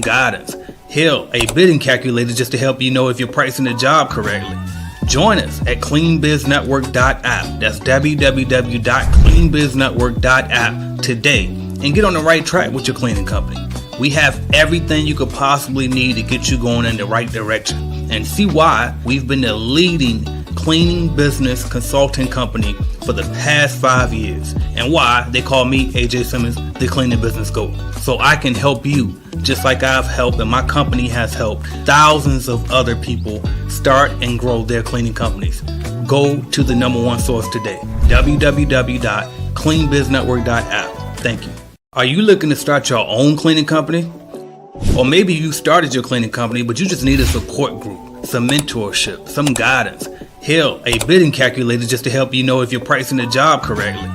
guidance, hell, a bidding calculator just to help you know if you're pricing the job correctly. Join us at cleanbiznetwork.app. That's www.cleanbiznetwork.app today and get on the right track with your cleaning company. We have everything you could possibly need to get you going in the right direction, and see why we've been the leading cleaning business consulting company for the past 5 years, and why they call me, AJ Simmons, the cleaning business GOAT. So I can help you just like I've helped and my company has helped thousands of other people start and grow their cleaning companies. Go to the number one source today, www.cleanbiznetwork.app. Thank you. Are you looking to start your own cleaning company? Or maybe you started your cleaning company, but you just need a support group, some mentorship, some guidance, hell, a bidding calculator just to help you know if you're pricing the job correctly.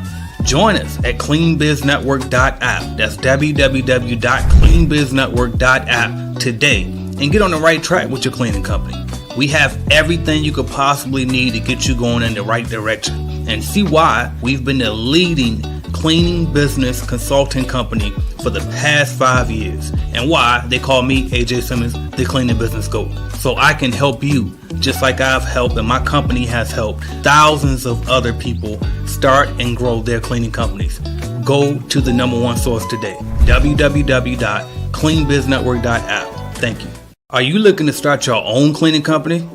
Join us at cleanbiznetwork.app. That's www.cleanbiznetwork.app today and get on the right track with your cleaning company. We have everything you could possibly need to get you going in the right direction, and see why we've been the leading cleaning business consulting company for the past 5 years, and why they call me, AJ Simmons, the cleaning business GOAT. So I can help you just like I've helped and my company has helped thousands of other people start and grow their cleaning companies. Go to the number one source today, www.cleanbiznetwork.app. Thank you. Are you looking to start your own cleaning company?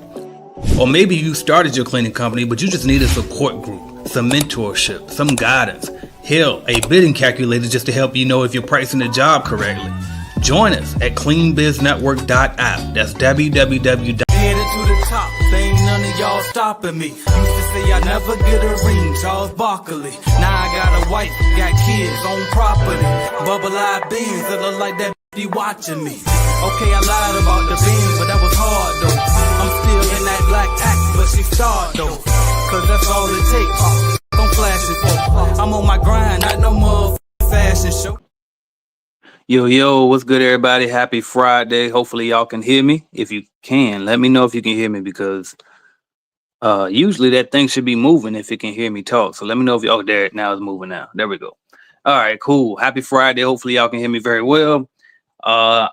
Or maybe you started your cleaning company, but you just need a support group, some mentorship, some guidance, hell, a bidding calculator just to help you know if you're pricing the job correctly. Join us at cleanbiznetwork.app. That's www. Headed to the top, there ain't none of y'all stopping me. Used to say I never get a ring, Charles Barkley. Now I got a wife, got kids, own property. Bubble eye beans that look like that be watching me. Okay, I lied about the beans, but that was hard though. I'm still in that black act, but she starred though. Cause that's all it takes. Don't flash it for. I'm on my grind, not no motherfucking fashion show. Yo, what's good, everybody? Happy Friday. Hopefully y'all can hear me. If you can, let me know if you can hear me, because usually that thing should be moving if it can hear me talk. So let me know if you, there, now it's moving now. There we go. All right, cool. Happy Friday. Hopefully y'all can hear me very well.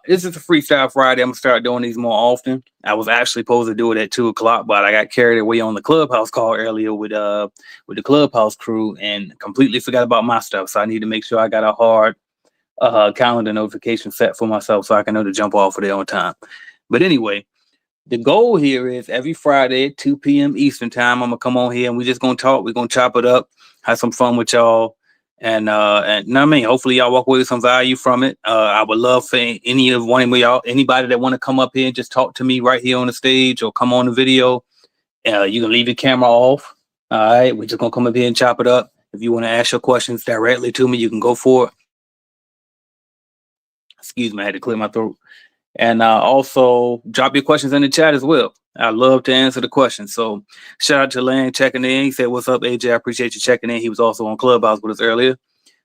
This is a Freestyle Friday. I'm gonna start doing these more often. I was actually supposed to do it at 2:00, but I got carried away on the Clubhouse call earlier with the Clubhouse crew and completely forgot about my stuff. So I need to make sure I got a hard calendar notification set for myself so I can know to jump off of there on time. But anyway, the goal here is every Friday at 2 p.m. Eastern time, I'm gonna come on here and we're just gonna talk. We're gonna chop it up, have some fun with y'all, and you know what I mean, hopefully y'all walk away with some value from it. I would love for any of one of y'all, anybody that want to come up here and just talk to me right here on the stage or come on the video. You can leave your camera off. All right, we're just gonna come up here and chop it up. If you want to ask your questions directly to me, you can go for it. Excuse me, I had to clear my throat. And also drop your questions in the chat as well. I love to answer the questions. So shout out to Lang checking in. He said, "What's up, AJ? I appreciate you checking in." He was also on Clubhouse with us earlier.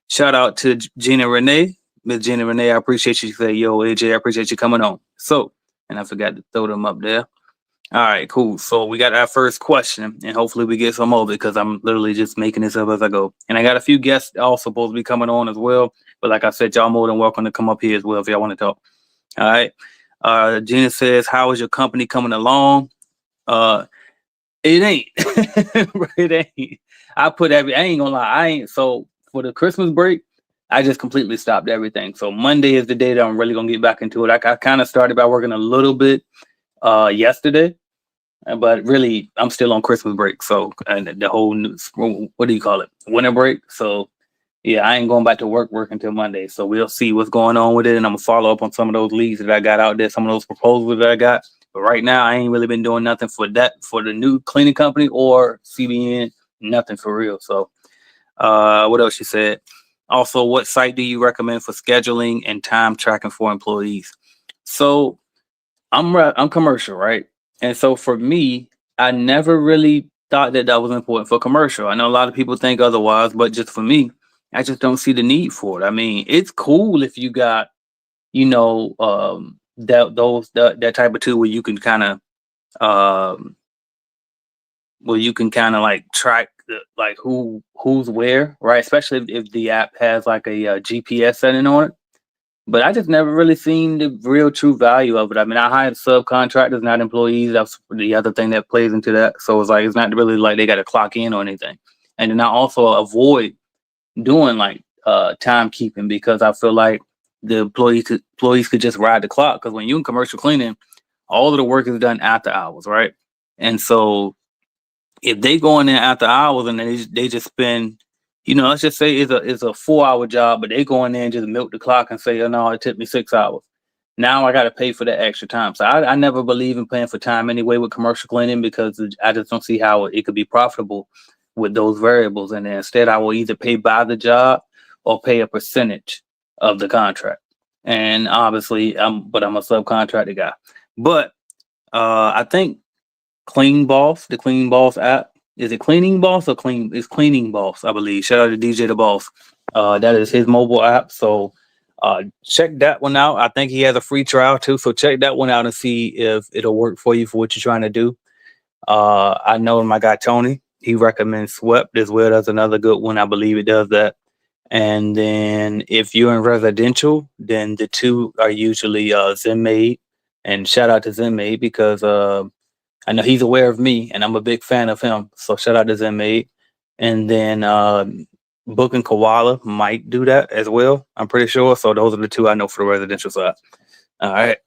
Shout out to Gina Renee. Miss Gina Renee, I appreciate you. She said, "Yo, AJ, I appreciate you coming on." So, and I forgot to throw them up there. All right, cool. So we got our first question, and hopefully we get some more, because I'm literally just making this up as I go. And I got a few guests also supposed to be coming on as well. But like I said, y'all more than welcome to come up here as well if y'all want to talk. All right. Gina says, "How is your company coming along?" It ain't. It ain't. I ain't gonna lie. So for the Christmas break, I just completely stopped everything. So Monday is the day that I'm really gonna get back into it. I kind of started by working a little bit yesterday, but really I'm still on Christmas break. So and the whole what do you call it? Winter break. So yeah, I ain't going back to work until Monday. So we'll see what's going on with it. And I'm going to follow up on some of those leads that I got out there, some of those proposals that I got. But right now, I ain't really been doing nothing for the new cleaning company or CBN, nothing for real. So what else she said? Also, what site do you recommend for scheduling and time tracking for employees? So I'm commercial, right? And so for me, I never really thought that was important for commercial. I know a lot of people think otherwise, but just for me, I just don't see the need for it. I mean, it's cool if you got, that type of tool where you can kind of, like track like who's where, right? Especially if the app has like a GPS setting on it. but I just never really seen the real true value of it. I mean, I hired subcontractors, not employees. That's the other thing that plays into that. So it's like it's not really like they got to clock in or anything. And then I also avoid doing like timekeeping because I feel like the employees could just ride the clock. Because when you in commercial cleaning, all of the work is done after hours, right? And so if they go in there after hours and they just spend, let's just say it's a 4 hour job, but they go in there and just milk the clock and say, oh no, it took me 6 hours. Now I got to pay for that extra time. So I never believe in paying for time anyway with commercial cleaning because I just don't see how it could be profitable with those variables. And then instead, I will either pay by the job or pay a percentage of the contract. And obviously, I'm a subcontractor guy. But I think the Clean Boss app. Is it Cleaning Boss or Clean? It's Cleaning Boss, I believe. Shout out to DJ the Boss. That is his mobile app. So check that one out. I think he has a free trial too. So check that one out and see if it'll work for you for what you're trying to do. I know my guy Tony, he recommends Swept as well. That's another good one. I believe it does that. And then if you're in residential, then the two are usually ZenMaid. And shout out to ZenMaid because I know he's aware of me and I'm a big fan of him. So shout out to ZenMaid. And then Book and Koala might do that as well. I'm pretty sure. So those are the two I know for the residential side. All right.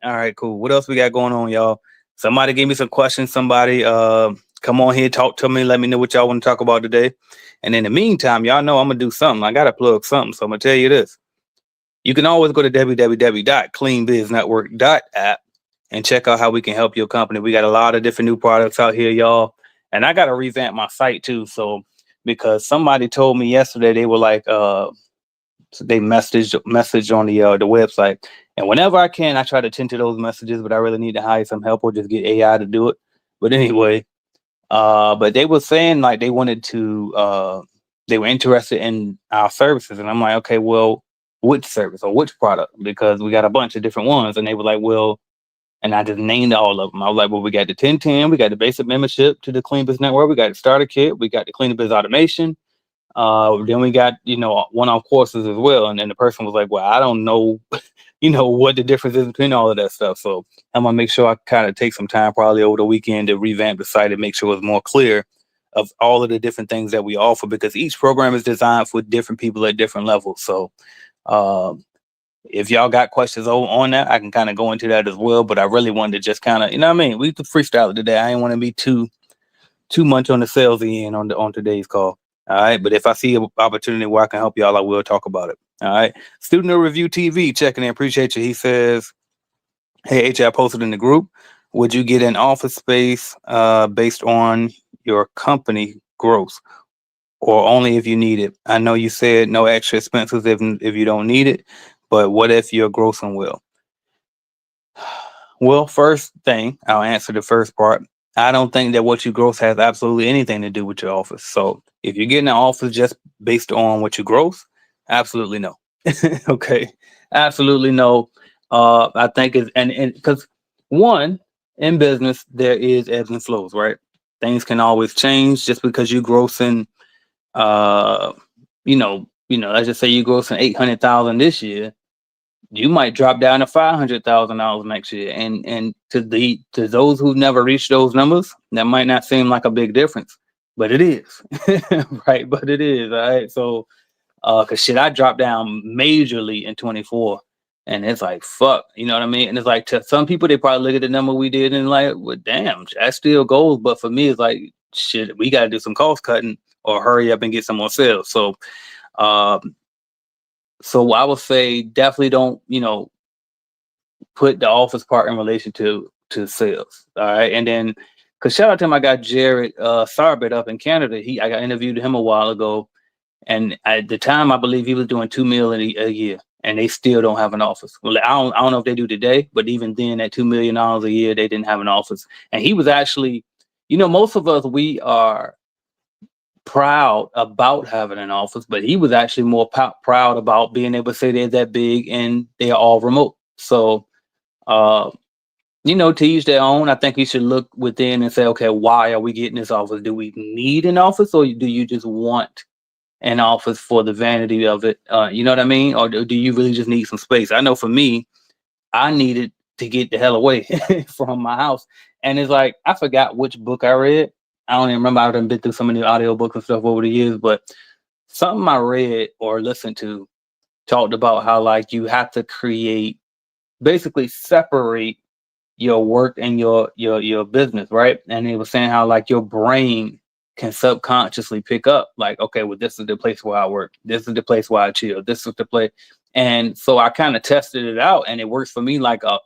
All right, cool. What else we got going on, y'all? Somebody give me some questions. Somebody come on here, talk to me. Let me know what y'all want to talk about today. And in the meantime, y'all know I'm going to do something. I got to plug something. So I'm going to tell you this. You can always go to www.cleanbiznetwork.app and check out how we can help your company. We got a lot of different new products out here, y'all. And I got to revamp my site too. So because somebody told me yesterday, they were like, so they messaged on the website. And whenever I can, I try to tend to those messages, but I really need to hire some help or just get AI to do it. But anyway, but they were saying like they wanted to, they were interested in our services. And I'm like, okay, well, which service or which product? Because we got a bunch of different ones. And they were like, well, and I just named all of them. I was like, well, we got the 1010, we got the basic membership to the Clean Biz Network, we got the starter kit, we got the Clean Biz automation. Then we got, one-off courses as well. And then the person was like, well, I don't know, what the difference is between all of that stuff. So I'm going to make sure I kind of take some time probably over the weekend to revamp the site and make sure it's more clear of all of the different things that we offer, because each program is designed for different people at different levels. So if y'all got questions on that, I can kind of go into that as well. But I really wanted to just kind of, we could freestyle it today. I didn't want to be too much on the salesy end on today's call. All right. But if I see an opportunity where I can help y'all, I will talk about it. All right. Student Review TV checking in. Appreciate you. He says, hey, H, I posted in the group. Would you get an office space based on your company growth or only if you need it? I know you said no extra expenses if you don't need it, but what if you're grossing well? Well, first thing, I'll answer the first part. I don't think that what you gross has absolutely anything to do with your office. So if you're getting an office just based on what you gross, absolutely no. Okay, absolutely no. I think it's and because one, in business there is ebbs and flows, right? Things can always change. Just because you grossing, let's just say you grossing 800,000 this year, you might drop down to $500,000 next year. And to those who never reached those numbers, that might not seem like a big difference, but it is. Right? But it is. All right. So cause I dropped down majorly in 24. And it's like, fuck, you know what I mean? And it's like, to some people, they probably look at the number we did and like, well, damn, that still goes. But for me, it's like, shit, we got to do some cost cutting or hurry up and get some more sales. So, so I would say definitely don't, put the office part in relation to sales. All right. And then, cause shout out to my guy, Jared Sarbit up in Canada. I got interviewed him a while ago. And at the time, I believe he was doing $2 million a year, and they still don't have an office. Well, I don't know if they do today, but even then, at $2 million a year, they didn't have an office. And he was actually, most of us, we are proud about having an office, but he was actually more proud about being able to say they're that big and they're all remote. So, to each their own. I think you should look within and say, okay, why are we getting this office? Do we need an office, or do you just want an office for the vanity of it? You know what I mean? Or do you really just need some space? I know for me, I needed to get the hell away from my house. And it's like, I forgot which book I read. I don't even remember. I've been through so many audiobooks and stuff over the years, but something I read or listened to talked about how like you have to create, basically separate your work and your business, right? And it was saying how like your brain can subconsciously pick up like, okay, well, this is the place where I work, this is the place where I chill, this is the place. And so I kind of tested it out, and it works for me like a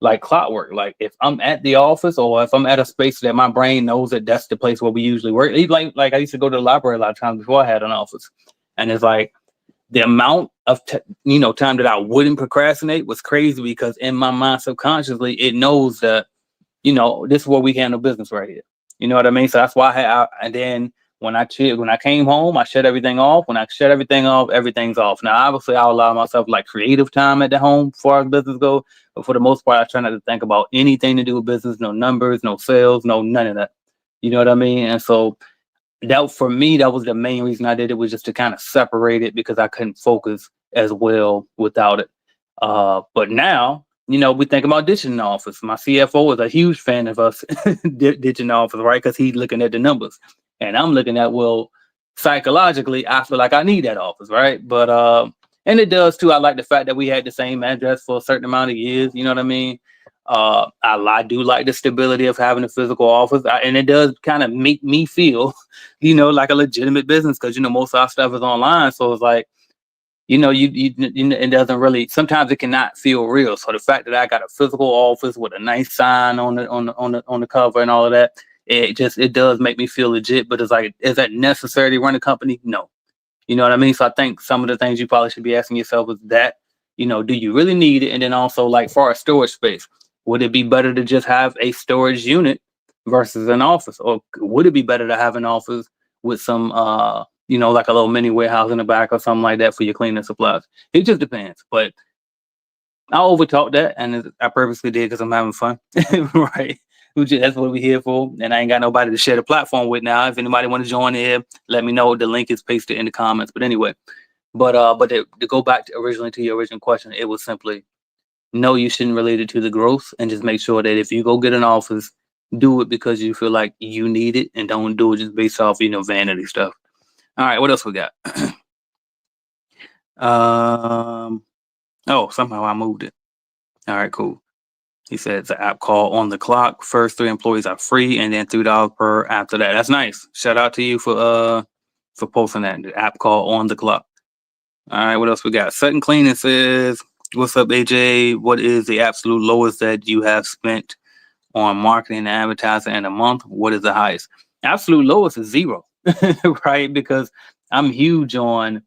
like clockwork. Like if I'm at the office or if I'm at a space that my brain knows that that's the place where we usually work. Like I used to go to the library a lot of times before I had an office, and it's like the amount of time that I wouldn't procrastinate was crazy, because in my mind subconsciously it knows that this is where we handle business right here. You know what I mean? So that's why and then when I came home, I shut everything off. When I shut everything off, everything's off. Now obviously I'll allow myself like creative time at the home as far as business goes, but for the most part I try not to think about anything to do with business, no numbers, no sales, no none of that. You know what I mean? And so that, for me, that was the main reason I did it, was just to kind of separate it, because I couldn't focus as well without it. But now, we think about ditching the office. My CFO is a huge fan of us ditching the office, right? Because he's looking at the numbers, and I'm looking at, well, psychologically, I feel like I need that office, right? But and it does too. I like the fact that we had the same address for a certain amount of years. You know what I mean? I do like the stability of having a physical office, and it does kind of make me feel, like a legitimate business, because most of our stuff is online. So it's like, it doesn't really. Sometimes it cannot feel real. So the fact that I got a physical office with a nice sign on the cover and all of that, it does make me feel legit. But it's like, is that necessary to run a company? No. You know what I mean? So I think some of the things you probably should be asking yourself is that, do you really need it? And then also, like, for a storage space, would it be better to just have a storage unit versus an office? Or would it be better to have an office with some, like a little mini warehouse in the back or something like that for your cleaning supplies? It just depends. But I overtalked that, and I purposely did because I'm having fun, right? That's what we're here for. And I ain't got nobody to share the platform with now. If anybody want to join in, let me know. The link is pasted in the comments. But anyway, but to go back originally to your original question, it was simply, no, you shouldn't relate it to the growth, and just make sure that if you go get an office, do it because you feel like you need it, and don't do it just based off, vanity stuff. All right, what else we got? Oh, somehow I moved it. All right, cool. He said it's an app called On the Clock. First 3 employees are free, and then $3 per after that. That's nice. Shout out to you for posting that. The app called On the Clock. All right, what else we got? Sutton Cleaning says, "What's up, AJ? What is the absolute lowest that you have spent on marketing and advertising in a month? What is the highest?" Absolute lowest is 0, right? Because I'm huge on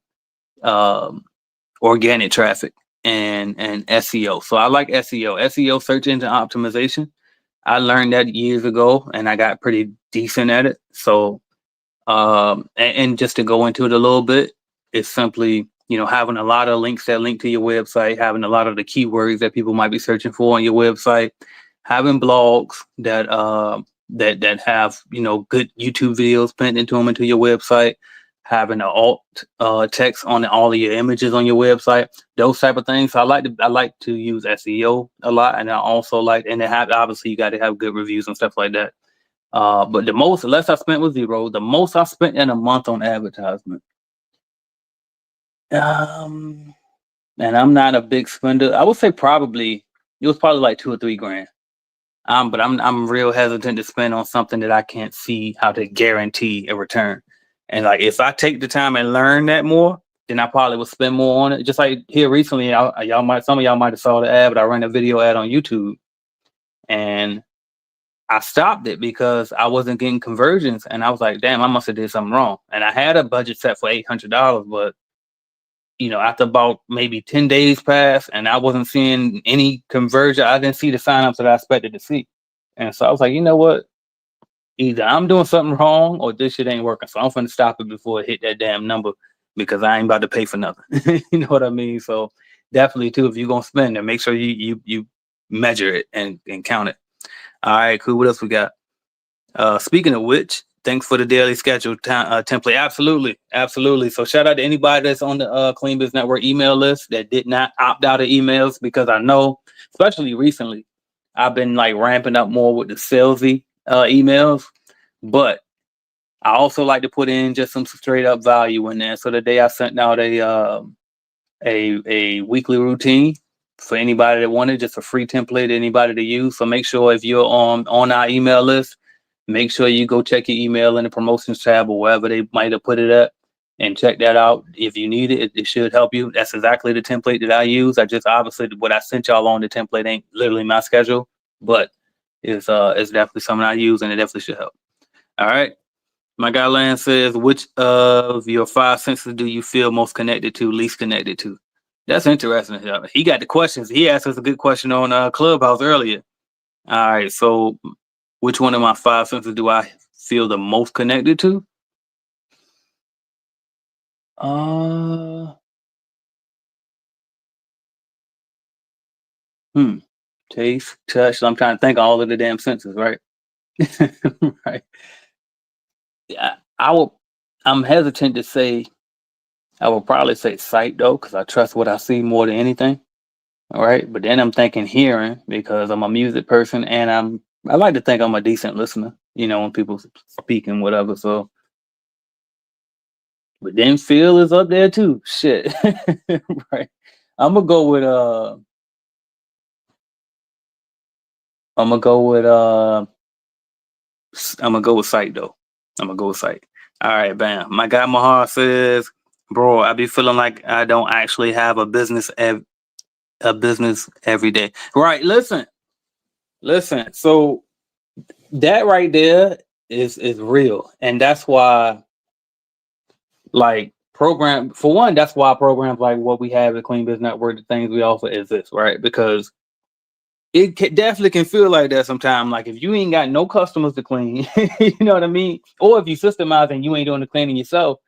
organic traffic and SEO. So I like SEO, search engine optimization. I learned that years ago, and I got pretty decent at it. So and just to go into it a little bit, it's simply, having a lot of links that link to your website, having a lot of the keywords that people might be searching for on your website, having blogs that that have, good YouTube videos pinned into your website, having an alt text on all of your images on your website, those type of things. So I like to use SEO a lot, and I also like, and obviously you got to have good reviews and stuff like that. But the less I spent was 0. The most I spent in a month on advertisement. And I'm not a big spender. I would say it was probably like 2 or 3 grand. But I'm real hesitant to spend on something that I can't see how to guarantee a return. And like, if I take the time and learn that more, then I probably would spend more on it. Just like here recently, some of y'all might have saw the ad, but I ran a video ad on YouTube, and I stopped it because I wasn't getting conversions, and I was like, damn, I must have did something wrong. And I had a budget set for $800, but after about maybe 10 days passed and I wasn't seeing any conversion, I didn't see the signups that I expected to see. And so I was like, you know what? Either I'm doing something wrong or this shit ain't working. So I'm going to stop it before it hit that damn number, because I ain't about to pay for nothing. You know what I mean? So definitely too, if you're going to spend it, make sure you measure it and count it. All right, cool. What else we got? Speaking of which, thanks for the daily schedule template. Absolutely. So shout out to anybody that's on the Clean Biz Network email list that did not opt out of emails, because I know, especially recently, I've been like ramping up more with the salesy emails, but I also like to put in just some straight up value in there. So today I sent out a weekly routine for anybody that wanted, just a free template, anybody to use. So make sure if you're on our email list, make sure you go check your email in the promotions tab or wherever they might have put it at, and check that out. If you need it, it should help you. That's exactly the template that I use. I just, obviously what I sent y'all on the template ain't literally my schedule, but it's definitely something I use, and it definitely should help. All right. My guy Lance says, which of your 5 senses do you feel most connected to, least connected to? That's interesting. He got the questions. He asked us a good question on Clubhouse earlier. All right. So which one of my 5 senses do I feel the most connected to? Taste, touch. So I'm trying to think of all of the damn senses, right? Right. Yeah, I'm hesitant to say. I would probably say sight though, because I trust what I see more than anything. All right. But then I'm thinking hearing, because I'm a music person, and I like to think I'm a decent listener, when people speak and whatever. So, but then feel is up there too. Shit. Right. I'm gonna go with I'm gonna go with I'm gonna go with sight though. I'm gonna go with sight. All right, bam. My guy Mahar says, bro, I be feeling like I don't actually have a business every day. Right. Listen. So that right there is real. And that's why, like, for one, that's why programs like what we have at Clean Biz Network, the things we offer exist, right? Because it definitely can feel like that sometimes. Like if you ain't got no customers to clean, you know what I mean? Or if you systemize and you ain't doing the cleaning yourself,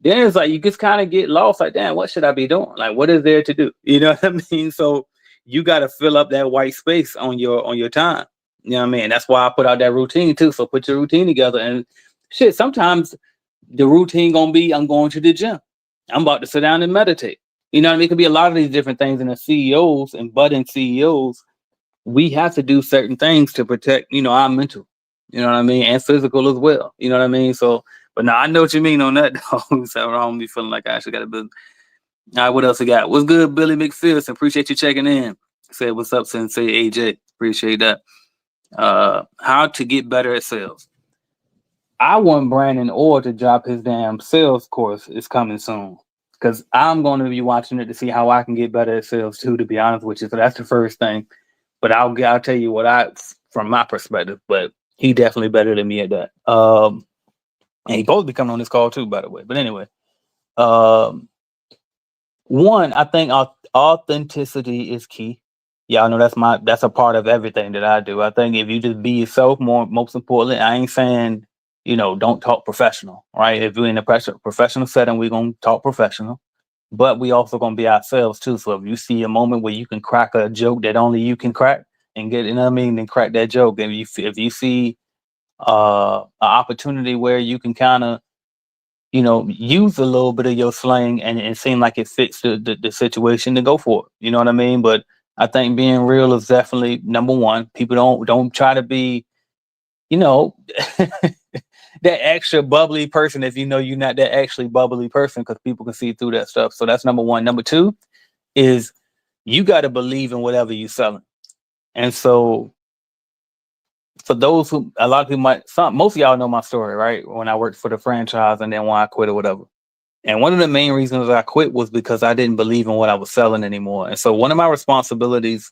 then it's like you just kind of get lost. Like, damn, what should I be doing? Like, what is there to do? You know what I mean? So you got to fill up that white space on your time. You know what I mean? That's why I put out that routine too. So put your routine together, and shit. Sometimes the routine gonna be, I'm going to the gym. I'm about to sit down and meditate. You know what I mean? It could be a lot of these different things. And the CEOs and budding CEOs, we have to do certain things to protect, our mental, you know what I mean, and physical as well. You know what I mean? So, but now I know what you mean on that, though. So I don't be feeling like I actually got a business. All right, what else we got? What's good, Billy McPherson? Appreciate you checking in. Say what's up, Sensei AJ. Appreciate that. How to get better at sales. I want Brandon Orr to drop his damn sales course. It's coming soon, because I'm going to be watching it to see how I can get better at sales too, to be honest with you. So that's the first thing. But I'll tell you what from my perspective, but he definitely better than me at that. And he both be coming on this call too, by the way. But anyway, one, I think authenticity is key. Y'all know that's a part of everything that I do. I think if you just be yourself, most importantly, I ain't saying, don't talk professional, right? If we're in a professional setting, we're gonna talk professional. But we also gonna be ourselves too. So if you see a moment where you can crack a joke that only you can crack and get, then crack that joke. And if you see an opportunity where you can kind of, use a little bit of your slang and it seem like it fits the situation, to go for it. You know what I mean? But I think being real is definitely number one. People don't try to be, that extra bubbly person if you're not that actually bubbly person, because people can see through that stuff. So that's number one. Number two is you got to believe in whatever you're selling. And so for those who, a lot of people most of y'all know my story, right? When I worked for the franchise and then when I quit or whatever. And one of the main reasons I quit was because I didn't believe in what I was selling anymore. And so one of my responsibilities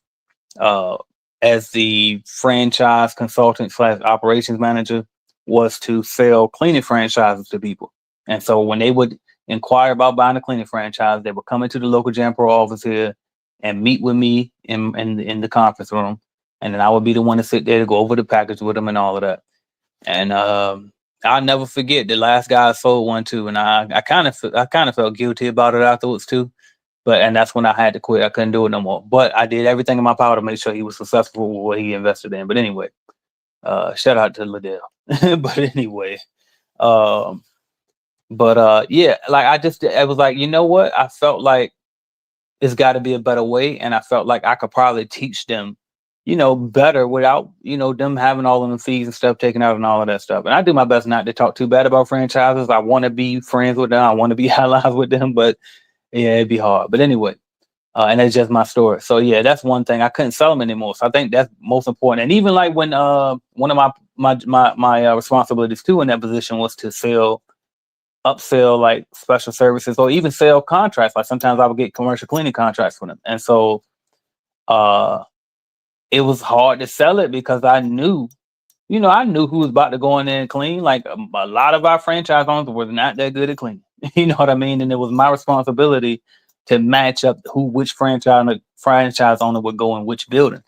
as the franchise consultant / operations manager was to sell cleaning franchises to people. And so when they would inquire about buying a cleaning franchise, they would come into the local Jam Pro office here and meet with me in the conference room. And then I would be the one to sit there to go over the package with them and all of that. And I'll never forget the last guy I sold one to, and I kind of felt guilty about it afterwards too. And that's when I had to quit. I couldn't do it no more. But I did everything in my power to make sure he was successful with what he invested in. But anyway, shout out to Liddell. But anyway, um, yeah, like I was like, you know what? I felt like it's got to be a better way, and I felt like I could probably teach them, better without, them having all of the fees and stuff taken out and all of that stuff. And I do my best not to talk too bad about franchises. I want to be friends with them. I want to be allies with them, but yeah, it'd be hard. But anyway, and that's just my story. So yeah, that's one thing. I couldn't sell them anymore. So I think that's most important. And even like when one of my responsibilities too in that position was to upsell like special services or even sell contracts. Like sometimes I would get commercial cleaning contracts for them. And so uh it was hard to sell it because I knew who was about to go in there and clean. Like a lot of our franchise owners were not that good at cleaning. You know what I mean? And it was my responsibility to match up which franchise owner would go in which building.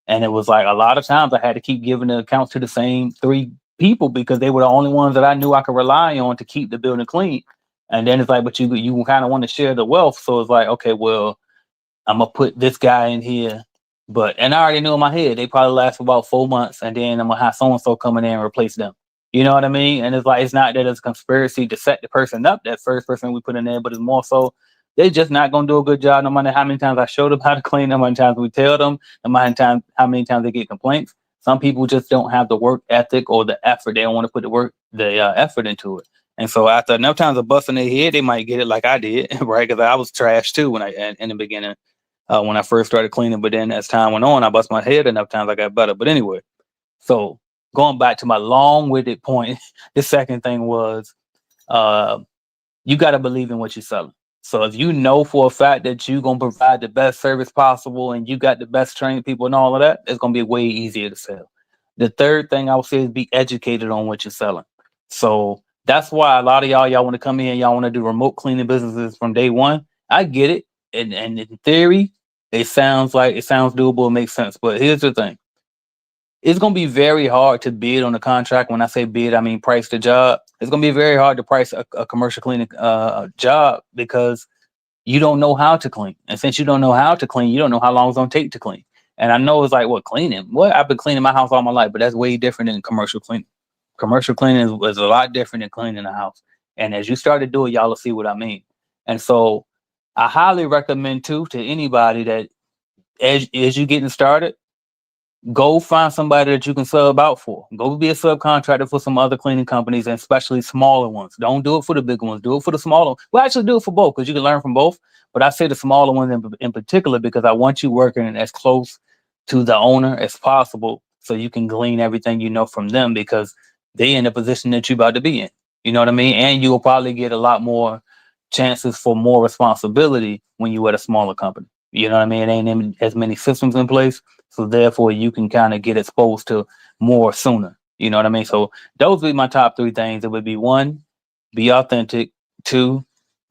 And it was like a lot of times I had to keep giving the accounts to the same three people because they were the only ones that I knew I could rely on to keep the building clean. And then it's like, but you kind of want to share the wealth. So it's like, okay, well, I'm gonna put this guy in here. And I already knew in my head they probably last for about 4 months, and then I'm gonna have so and so come in there and replace them. You know what I mean? And it's like it's not that it's a conspiracy to set the person up, that first person we put in there, but it's more so they just not gonna do a good job no matter how many times I show them how to clean, no matter how many times we tell them, no matter how many times they get complaints. Some people just don't have the work ethic or the effort. They don't want to put the effort into it. And so after enough times of busting their head, they might get it like I did, right? Because I was trash too in the beginning when I first started cleaning. But then as time went on, I bust my head enough times I got better. But anyway, so going back to my long-winded point, the second thing was you got to believe in what you're selling. So if you know for a fact that you're going to provide the best service possible and you got the best trained people and all of that, it's going to be way easier to sell. The third thing I would say is be educated on what you're selling. So that's why a lot of y'all want to come in, y'all want to do remote cleaning businesses from day one. I get it. And in theory, it sounds doable, it makes sense. But here's the thing. It's going to be very hard to bid on a contract. When I say bid, I mean price the job. It's going to be very hard to price a commercial cleaning job because you don't know how to clean. And since you don't know how to clean, you don't know how long it's going to take to clean. And I know it's like, what, cleaning? What? I've been cleaning my house all my life, but that's way different than commercial cleaning. Commercial cleaning is a lot different than cleaning a house. And as you start to do it, y'all will see what I mean. And so I highly recommend too to anybody that as you getting started, go find somebody that you can sub out for. Go be a subcontractor for some other cleaning companies, and especially smaller ones. Don't do it for the big ones. Do it for the smaller. Well, actually, do it for both because you can learn from both. But I say the smaller ones in particular because I want you working as close to the owner as possible so you can glean everything you know from them because they in the position that you're about to be in. You know what I mean? And you will probably get a lot more chances for more responsibility when you at a smaller company. You know what I mean? It ain't as many systems in place. So therefore you can kind of get exposed to more sooner. You know what I mean? So those would be my top three things. It would be 1, be authentic. 2,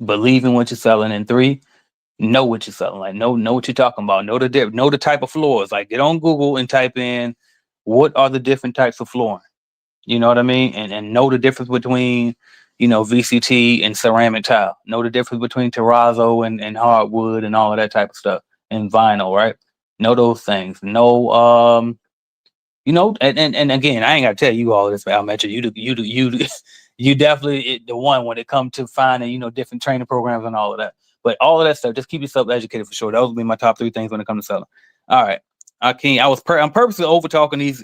believe in what you're selling. And 3, know what you're selling. Like know what you're talking about. Know the type of floors. Like get on Google and type in what are the different types of flooring. You know what I mean? And know the difference between, VCT and ceramic tile. Know the difference between terrazzo and hardwood and all of that type of stuff. And vinyl, right? Know those things. Know and again, I ain't gotta tell you all this, Almetra. You definitely the one when it comes to finding, different training programs and all of that. But all of that stuff, just keep yourself educated for sure. Those would be my top 3 things when it comes to selling. All right. I'm purposely over talking these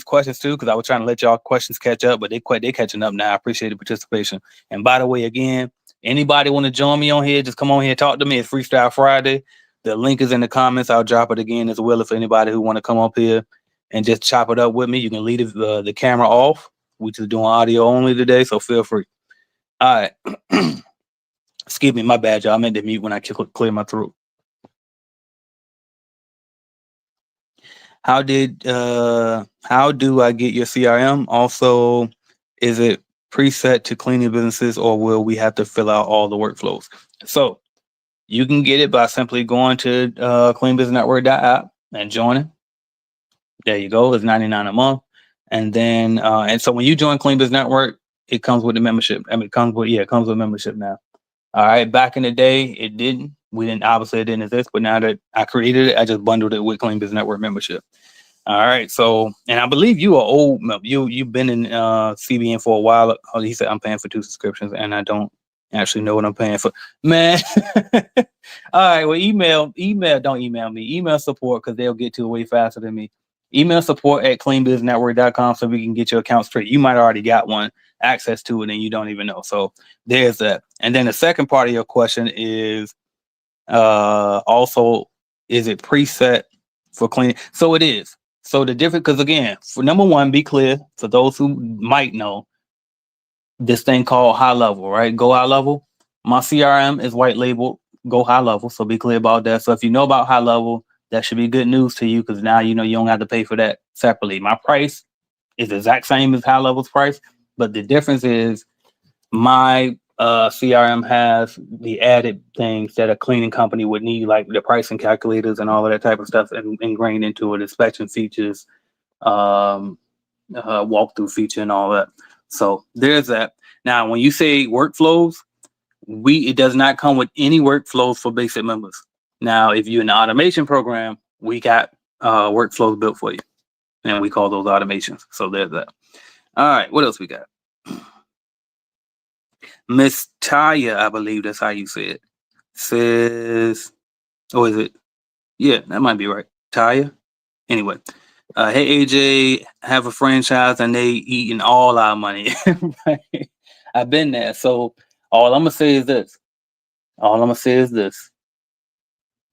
questions too, because I was trying to let y'all questions catch up, but they catching up now. I appreciate the participation. And by the way, again, anybody want to join me on here, just come on here, talk to me. It's Freestyle Friday. The link is in the comments. I'll drop it again as well. If anybody who want to come up here and just chop it up with me, you can leave the camera off. We're just doing audio only today, so feel free. All right. Excuse me, my bad, y'all. I meant to mute when I clear my throat. How do I get your CRM? Also, is it preset to cleaning businesses or will we have to fill out all the workflows? So you can get it by simply going to cleanbusinessnetwork.app and joining. There you go. It's $99 a month. And then and so when you join Clean Business Network, it comes with the membership. I mean, it comes with membership now. All right. Back in the day, it didn't. It didn't exist, but now that I created it, I just bundled it with Clean Business Network membership. All right. So, and I believe you are old. You've been in CBN for a while. Oh, he said I'm paying for 2 subscriptions, and I don't actually know what I'm paying for. Man. All right. Well, don't email me. Email support because they'll get to it way faster than me. Email support at cleanbiznetwork.com so we can get your account straight. You might already got one access to it and you don't even know. So there's that. And then the second part of your question is also, is it preset for cleaning? So it is. So the difference, because again, for number one, be clear for those who might know this thing called high level, right? Go high level. My CRM is white labeled go high level. So be clear about that. So if you know about high level, that should be good news to you because now you know you don't have to pay for that separately. My price is the exact same as high level's price, but the difference is my CRM has the added things that a cleaning company would need, like the pricing calculators and all of that type of stuff, and ingrained into it, inspection features, walkthrough feature, and all that. So there's that. Now, when you say workflows, it does not come with any workflows for basic members. Now, if you're in the automation program, we got workflows built for you, and we call those automations. So there's that. All right, what else we got? Miss Taya, I believe that's how you say it. Says, oh, is it? Yeah, that might be right. Taya. Anyway, hey AJ, have a franchise and they eating all our money. Right? I've been there. So all I'm gonna say is this.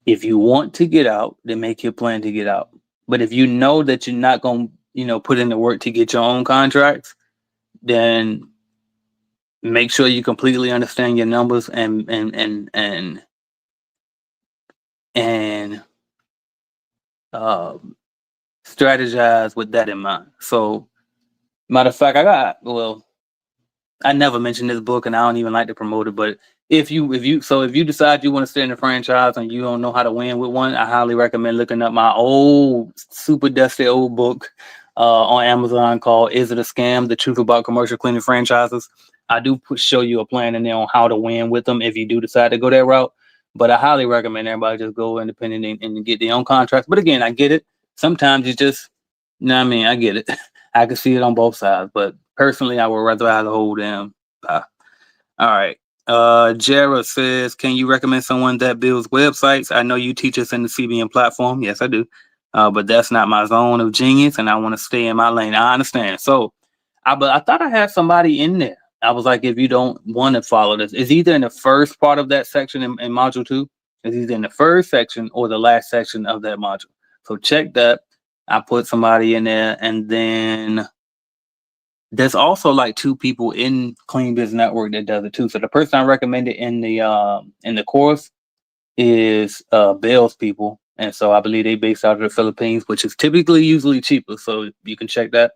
If you want to get out, then make your plan to get out. But if you know that you're not gonna, put in the work to get your own contracts, then make sure you completely understand your numbers and strategize with that in mind. So, matter of fact, I never mentioned this book, and I don't even like to promote it. But if you decide you want to stay in the franchise and you don't know how to win with one, I highly recommend looking up my old, super dusty old book on Amazon called "Is It a Scam? The Truth About Commercial Cleaning Franchises." I do show you a plan in there on how to win with them if you do decide to go that route. But I highly recommend everybody just go independent and get their own contracts. But again, I get it. Sometimes you just, I mean, I get it. I can see it on both sides, but personally, I would rather have the whole damn pie. All right. Jara says, can you recommend someone that builds websites? I know you teach us in the CBN platform. Yes, I do. But that's not my zone of genius, and I want to stay in my lane. I understand. So, but I thought I had somebody in there. I was like, if you don't want to follow this, it's either in the first part of that section in module 2, it's either in the first section or the last section of that module. So check that. I put somebody in there, and then there's also like 2 people in Clean Biz Network that does it too. So the person I recommended in the course is Bell's people, and so I believe they based out of the Philippines, which is typically usually cheaper. So you can check that.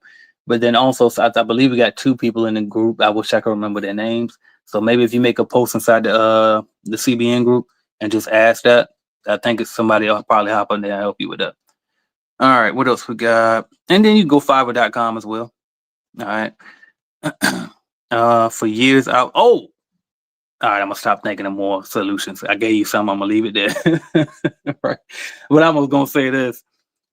But then also, so I believe we got 2 people in the group. I wish I could remember their names. So maybe if you make a post inside the CBN group and just ask that, I think it's somebody else probably hop on there and help you with that. All right, what else we got? And then you can go Fiverr.com as well. All right. For years out. Oh, all right. I'm gonna stop thinking of more solutions. I gave you some. I'm gonna leave it there. Right. But I was gonna say this.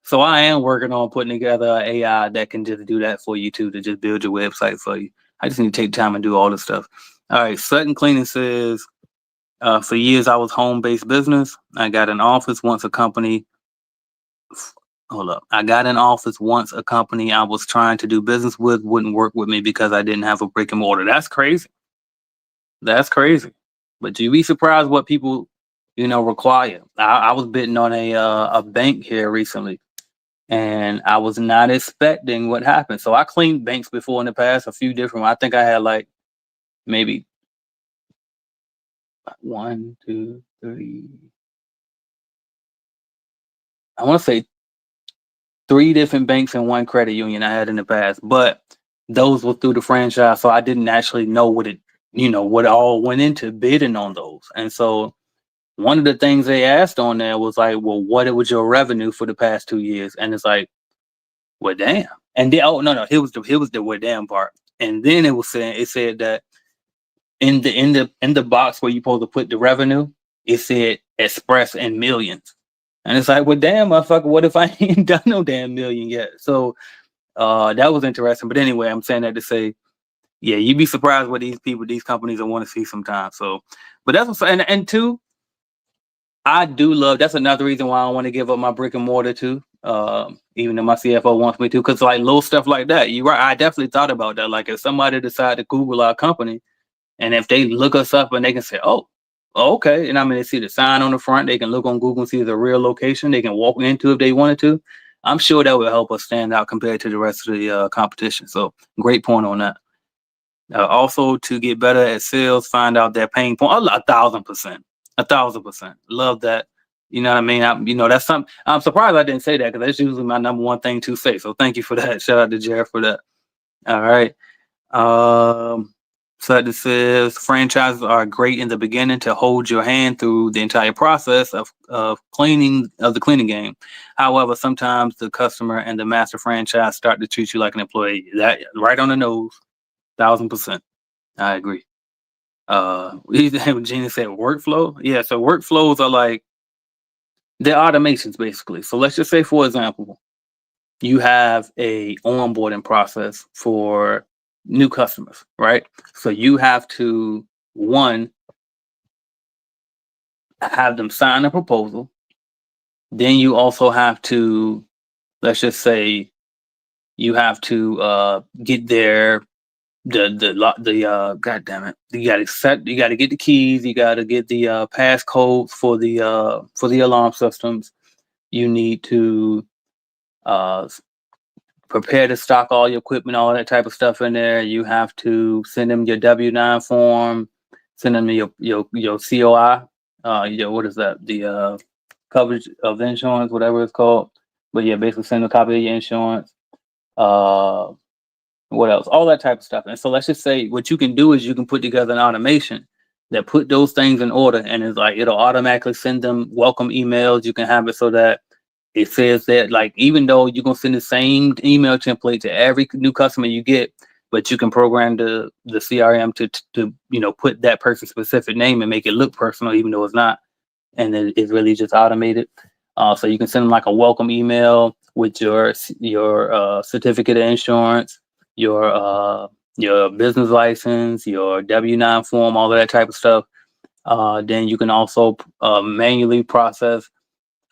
So I am working on putting together an AI that can just do that for you too, to just build your website for you. I just need to take time and do all this stuff. All right. Sutton Cleaning says, for years I was home-based business. I got an office once a company. Hold up. I got an office once a company I was trying to do business with wouldn't work with me because I didn't have a brick and mortar. That's crazy. That's crazy. But you'd be surprised what people, require. I was bidding on a bank here recently, and I was not expecting what happened. So I cleaned banks before in the past, a few different. I think I had like maybe 1, 2, 3. I want to say 3 different banks and 1 credit union I had in the past, but those were through the franchise, so I didn't actually know what all went into bidding on those. And so one of the things they asked on there was like, well, what was your revenue for the past 2 years? And it's like, well, damn. And then, oh no, it was the well, damn part. And then it said that in the box where you're supposed to put the revenue, it said express in millions. And it's like, well, damn, motherfucker, what if I ain't done no damn million yet? So that was interesting. But anyway, I'm saying that to say, yeah, you'd be surprised what these people, these companies will want to see sometimes. So, but that's what's, and two, I do love, that's another reason why I don't want to give up my brick and mortar too. Even though my CFO wants me to, because like little stuff like that, you're right. I definitely thought about that. Like if somebody decided to Google our company, and if they look us up and they can say, oh, okay. And I mean, they see the sign on the front, they can look on Google and see the real location. They can walk into if they wanted to. I'm sure that would help us stand out compared to the rest of the competition. So great point on that. Also, to get better at sales, find out their pain point. 1,000%, 1,000%. Love that. You know what I mean? That's something. I'm surprised I didn't say that because that's usually my number one thing to say. So thank you for that. Shout out to Jared for that. All right. So this says franchises are great in the beginning to hold your hand through the entire process of the cleaning game. However, sometimes the customer and the master franchise start to treat you like an employee. That right on the nose, 1,000%. I agree. Gina said workflow. Yeah, so workflows are like they're automations basically. So let's just say, for example, you have a onboarding process for new customers, right? So you have to, one, have them sign a proposal. Then you also have to, let's just say, you have to get their god damn it, you got to get the keys, you got to get the passcodes for the alarm systems. You need to uh prepare to stock all your equipment, all that type of stuff in there. You have to send them your W-9 form, send them your COI, what is that? The coverage of the insurance, whatever it's called. But yeah, basically send a copy of your insurance. What else? All that type of stuff. And so let's just say what you can do is you can put together an automation that put those things in order, and it's like it'll automatically send them welcome emails. You can have it so that it says that, like, even though you're gonna send the same email template to every new customer you get, but you can program the CRM to put that person's specific name and make it look personal, even though it's not, and then it's really just automated. So you can send them like a welcome email with your certificate of insurance, your business license, your W-9 form, all of that type of stuff. Then you can also manually process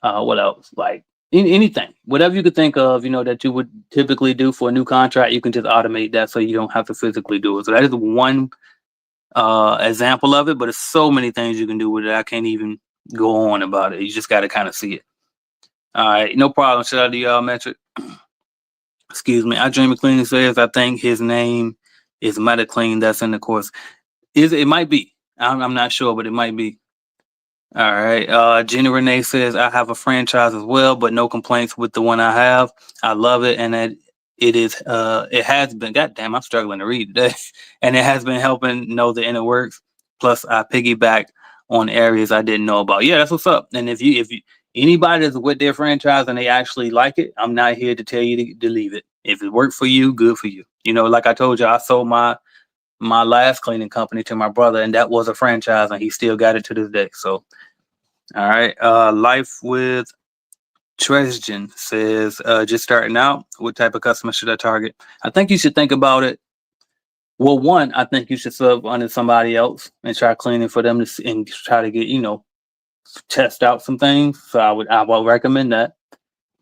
what else? Like anything, whatever you could think of, that you would typically do for a new contract, you can just automate that so you don't have to physically do it. So that is one example of it, but there's so many things you can do with it. I can't even go on about it. You just got to kind of see it. All right, no problem. Shout out to y'all, Metric. Excuse me. I Dream of Cleaning says, I think his name is MetaClean. That's in the course. It might be. I'm not sure, but it might be. All right. Jenny Renee says, I have a franchise as well, but no complaints with the one I have. I love it. And it has been, goddamn, I'm struggling to read today. And it has been helping know the inner works. Plus I piggyback on areas I didn't know about. Yeah, that's what's up. And if you anybody that's with their franchise and they actually like it, I'm not here to tell you to leave it. If it worked for you, good for you. Like I told you, I sold my last cleaning company to my brother, and that was a franchise, and he still got it to this day. So, all right. Life with Tresgen says, just starting out, what type of customer should I target? I think you should think about it. Well, one, I think you should sub under somebody else and try cleaning for them and try to get, test out some things. So I would recommend that.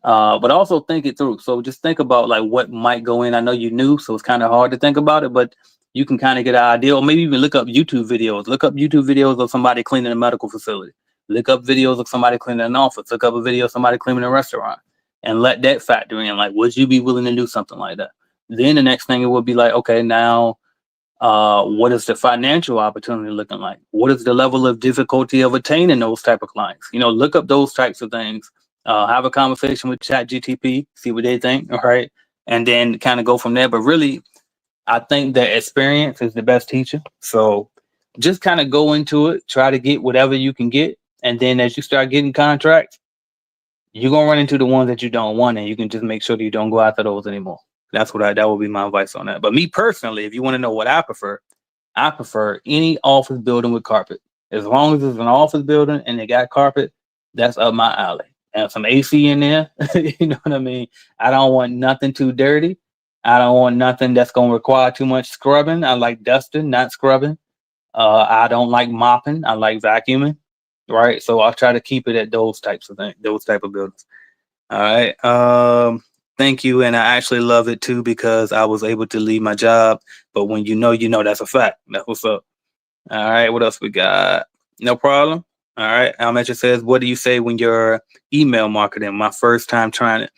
But also think it through. So just think about like what might go in. I know you knew, so it's kind of hard to think about it, but you can kind of get an idea, or maybe even look up YouTube videos. Look up YouTube videos of somebody cleaning a medical facility. Look up videos of somebody cleaning an office. Look up a video of somebody cleaning a restaurant, and let that factor in. Like, would you be willing to do something like that? Then the next thing it would be like, okay, now, what is the financial opportunity looking like? What is the level of difficulty of attaining those type of clients? Look up those types of things. Have a conversation with ChatGTP, see what they think, all right, and then kind of go from there. But really, I think that experience is the best teacher. So just kind of go into it, try to get whatever you can get, and then as you start getting contracts, you're gonna run into the ones that you don't want, and you can just make sure that you don't go after those anymore. That would be my advice on that. But me personally, if you want to know what I prefer any office building with carpet. As long as it's an office building and they got carpet, that's up my alley. and some AC in there. You know what I mean? I don't want nothing too dirty. I don't want nothing that's gonna require too much scrubbing. I like dusting, not scrubbing. I don't like mopping. I like vacuuming. Right. So I'll try to keep it at those types of things, those type of buildings. All right. Thank you. And I actually love it too because I was able to leave my job. But when you know that's a fact. That's what's up. All right. What else we got? No problem. All right. Almetra says, what do you say when you're email marketing? My first time trying it.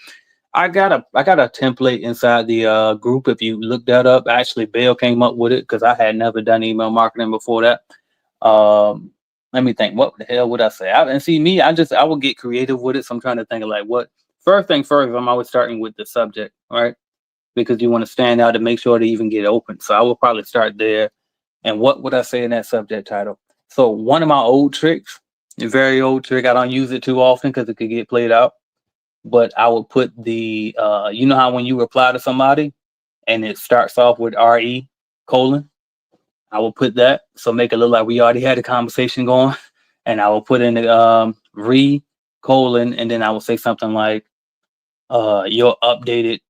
I got a template inside the group. If you look that up, actually Bill came up with it because I had never done email marketing before that. Let me think. What the hell would I say? And see me, I would get creative with it. So I'm trying to think of like what first thing first. I'm always starting with the subject, right? Because you want to stand out to make sure to even get open. So I will probably start there. And what would I say in that subject title? So one of my old tricks, a very old trick. I don't use it too often because it could get played out. But I would put the you know how when you reply to somebody and it starts off with RE colon, I will put that. So make it look like we already had a conversation going. And I will put in the re colon, and then I will say something like your updated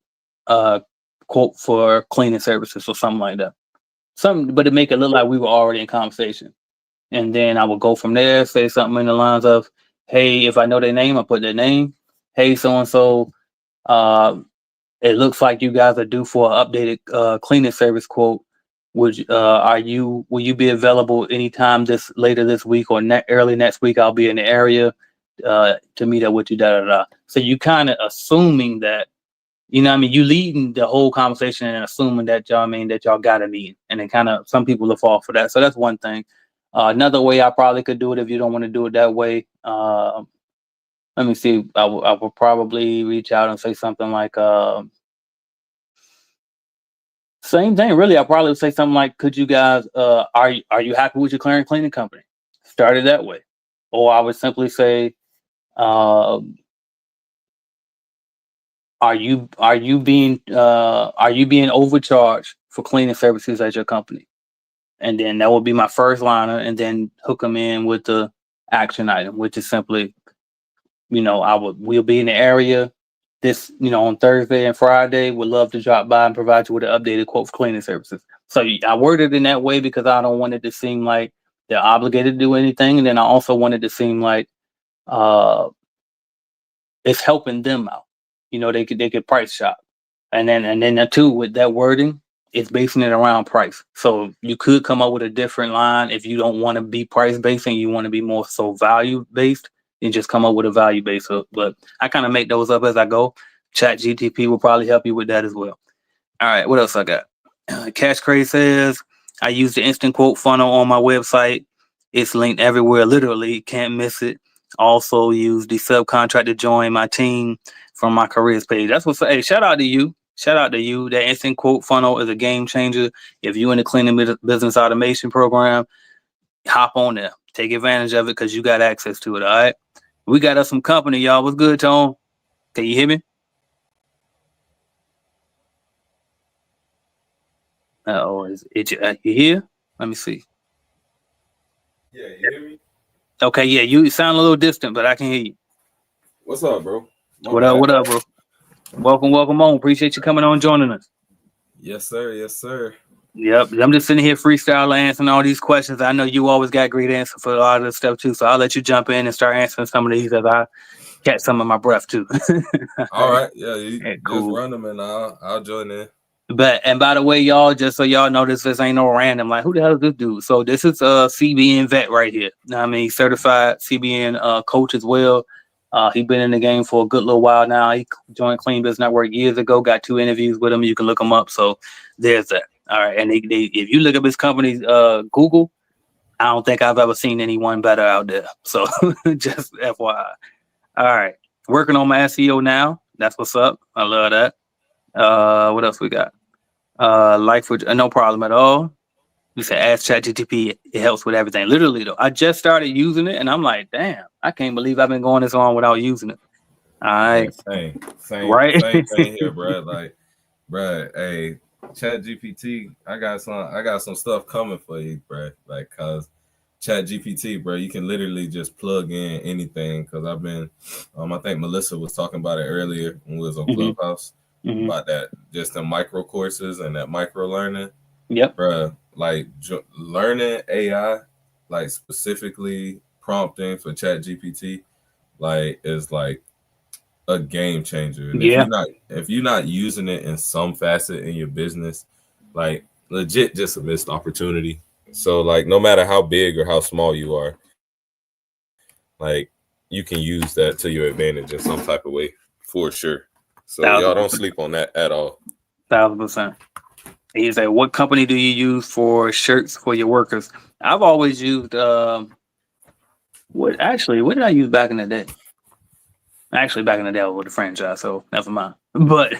quote for cleaning services or something like that. Something, but to make it look like we were already in conversation. And then I will go from there, say something in the lines of, hey, if I know their name, I put their name. Hey, so and so, it looks like you guys are due for an updated cleaning service quote. Will you be available anytime later this week or early next week? I'll be in the area to meet up with you. Da da da. So you kind of assuming that, you know what I mean, you leading the whole conversation and assuming that y'all got a meeting, and then kind of some people will fall for that. So that's one thing. Another way I probably could do it if you don't want to do it that way. Let me see. I will probably reach out and say something like. Same thing, really. I probably would say something like, "Could you guys are you happy with your current cleaning company?" Start it that way, or I would simply say, uh, "Are you being overcharged for cleaning services at your company?" And then that would be my first liner, and then hook them in with the action item, which is simply, we'll be in the area this, on Thursday and Friday. Would love to drop by and provide you with an updated quote for cleaning services. So I worded it in that way because I don't want it to seem like they're obligated to do anything. And then I also wanted to seem like it's helping them out. They could price shop. And then too, with that wording, it's basing it around price. So you could come up with a different line if you don't want to be price based and you want to be more so value based. And just come up with a value base. But I kind of make those up as I go. Chat GTP will probably help you with that as well. All right, what else I got? Cash Craze says, I use the instant quote funnel on my website. It's linked everywhere, literally, can't miss it. Also use the subcontract to join my team from my careers page. That's what's, hey, shout out to you. Shout out to you. That instant quote funnel is a game changer. If you're in the cleaning business automation program, hop on there. Take advantage of it because you got access to it, all right? We got us some company, y'all. What's good, Tone? Can you hear me? Is it you here? Let me see. Yeah, you hear me? Okay, yeah, you sound a little distant, but I can hear you. What's up, bro? What up, bro? Welcome on. Appreciate you coming on, joining us. Yes, sir. Yes, sir. Yep, I'm just sitting here freestyle answering all these questions. I know you always got great answers for a lot of this stuff too, so I'll let you jump in and start answering some of these as I catch some of my breath too. All right, yeah, you Cool. just run them and I'll join in. And by the way, y'all, just so y'all know, this ain't no random. Like, who the hell is this dude? So this is a CBN vet right here. I mean, certified CBN coach as well. He been in the game for a good little while now. He joined Clean Business Network years ago. Got 2 interviews with him. You can look him up. So there's that. All right. And if you look up his company's Google, I don't think I've ever seen anyone better out there. So just FYI. All right. Working on my SEO now. That's what's up. I love that. What else we got? Life with no problem at all. You said ask ChatGTP, it helps with everything. Literally though, I just started using it and I'm like, damn, I can't believe I've been going this long without using it. All right. Yeah, same Right. Same thing here, bro. Like, bro, hey, ChatGPT, I got some stuff coming for you, bro. Like, cause Chat GPT, bro. You can literally just plug in anything. Because I've been, I think Melissa was talking about it earlier when we was on Mm-hmm. Clubhouse Mm-hmm. about that, just the micro courses and that micro learning. Yep. Bro, like learning AI, like specifically prompting for Chat GPT, like is like a game changer. And Yeah. if you're not using it in some facet in your business, like legit just a missed opportunity. So like no matter how big or how small you are, like you can use that to your advantage in some type of way for sure. So y'all don't sleep on that at all. 1,000%. He said, "What company do you use for shirts for your workers?" I've always used what did I use back in the day? Actually, back in the day I was with a franchise, so never mind. But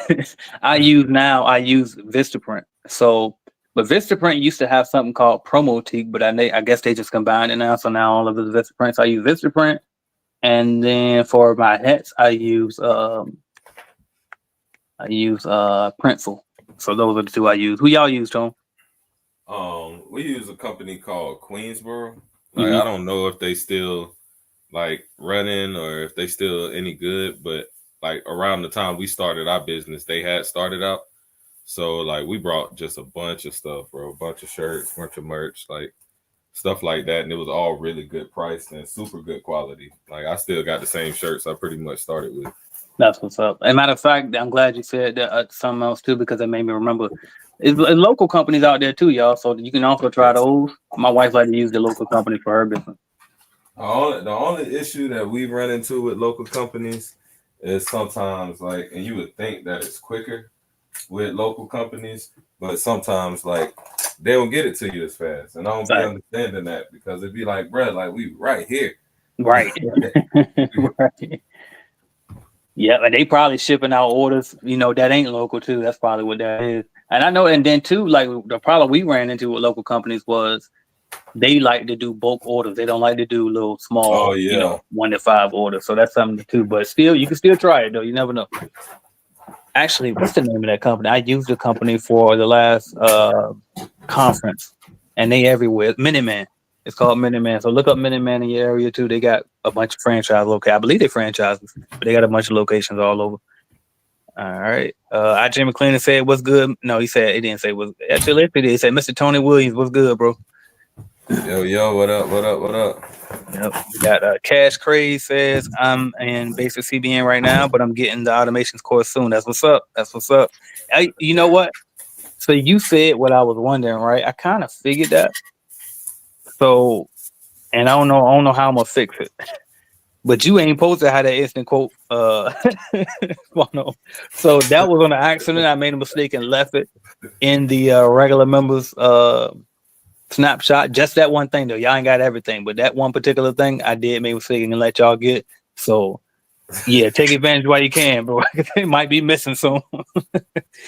I use Vistaprint. So, but Vistaprint used to have something called Promotique, but I guess they just combined it now. So now all of the Vistaprint. So I use Vistaprint, and then for my hats, I use Printful. So those are the two I use. Who y'all use, Tom? We use a company called Queensboro. Like I don't know if they still like running or if they still any good, but like around the time we started our business, they had started out. So like we brought just a bunch of stuff, bro, a bunch of shirts, bunch of merch, like stuff like that, and it was all really good priced and super good quality. Like I still got the same shirts I pretty much started with. That's what's up. As a matter of fact, I'm glad you said that, something else too, because it made me remember. It's local companies out there too, y'all. So you can also try those. My wife likes to use the local company for her business. The only issue that we run into with local companies is sometimes like, and you would think that it's quicker with local companies, but sometimes like they don't get it to you as fast, and I don't be understanding that because it'd be like, bro, like we right here, right? Right. Yeah, and they probably shipping out orders, that ain't local too. That's probably what that is. And I know, and then too, like the problem we ran into with local companies was they like to do bulk orders. They don't like to do little small, 1 to 5 orders. So that's something too. But still, you can still try it though. You never know. Actually, what's the name of that company? I used the company for the last conference, and they everywhere. Minuteman. It's called Minuteman. So look up Minuteman in your area too. They got a bunch of franchise locations. I believe they franchises, but they got a bunch of locations all over. All right. IJ McClendon said, "What's good?" No, he didn't say was. Actually, he said, "Mr. Tony Williams, what's good, bro?" Yo, what up? Yep. We got Cash Craze says, "I'm in basic CBN right now, but I'm getting the automations course soon." That's what's up. You know what? So you said what I was wondering, right? I kind of figured that. So, and I don't know how I'm gonna fix it. But you ain't supposed to have that instant quote. So that was on an accident. I made a mistake and left it in the regular members snapshot. Just that one thing though. Y'all ain't got everything, but that one particular thing I did make a mistake and let y'all get. So yeah, take advantage while you can, bro. It might be missing soon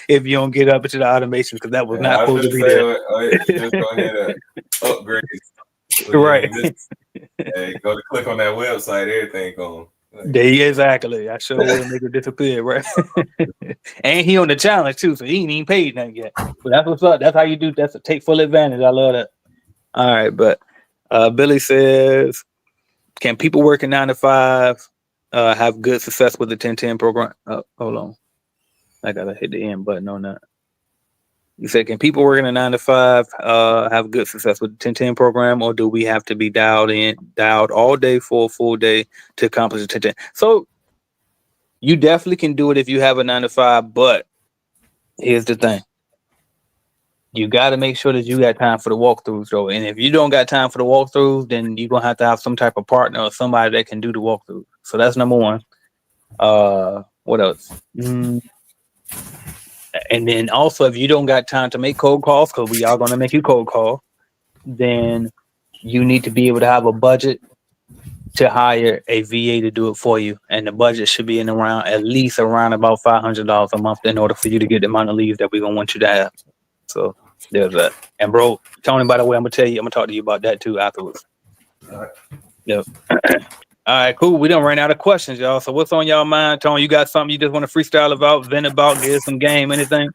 if you don't get up into the automation, because that was not supposed to be there. Just go ahead and upgrade. Right. Hey, go to click on that website, everything going. Exactly. I sure will make it disappear, right? And he on the challenge too, so he ain't even paid nothing yet. But that's what's up. That's how you do. That's a take full advantage. I love that. All right, but Billy says, "Can people working 9 to 5 have good success with the 10-10 program?" Hold on, I gotta hit the end button on that. You said, "Can people working a 9 to 5 have good success with the 10-10 program, or do we have to be dialed all day for a full day to accomplish the 10-10?" So you definitely can do it if you have a 9 to 5, but here's the thing. You got to make sure that you got time for the walkthroughs, though. And if you don't got time for the walkthroughs, then you're going to have some type of partner or somebody that can do the walkthrough. So that's number one. What else? And then also, if you don't got time to make cold calls, because we are going to make you cold call, then you need to be able to have a budget to hire a VA to do it for you. And the budget should be at least around about $500 a month in order for you to get the amount of leaves that we're going to want you to have. So there's that. And bro, Tony, by the way, I'm going to talk to you about that too afterwards. All right. Yep. All right, cool. We done ran out of questions, y'all. So what's on y'all mind? Tony, you got something you just want to freestyle about, vent about, give some game, anything?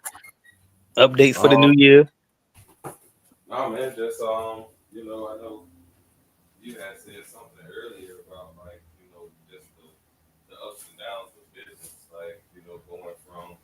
Updates for the new year? No, man, just I know you had said something earlier about like just the ups and downs of business, like going from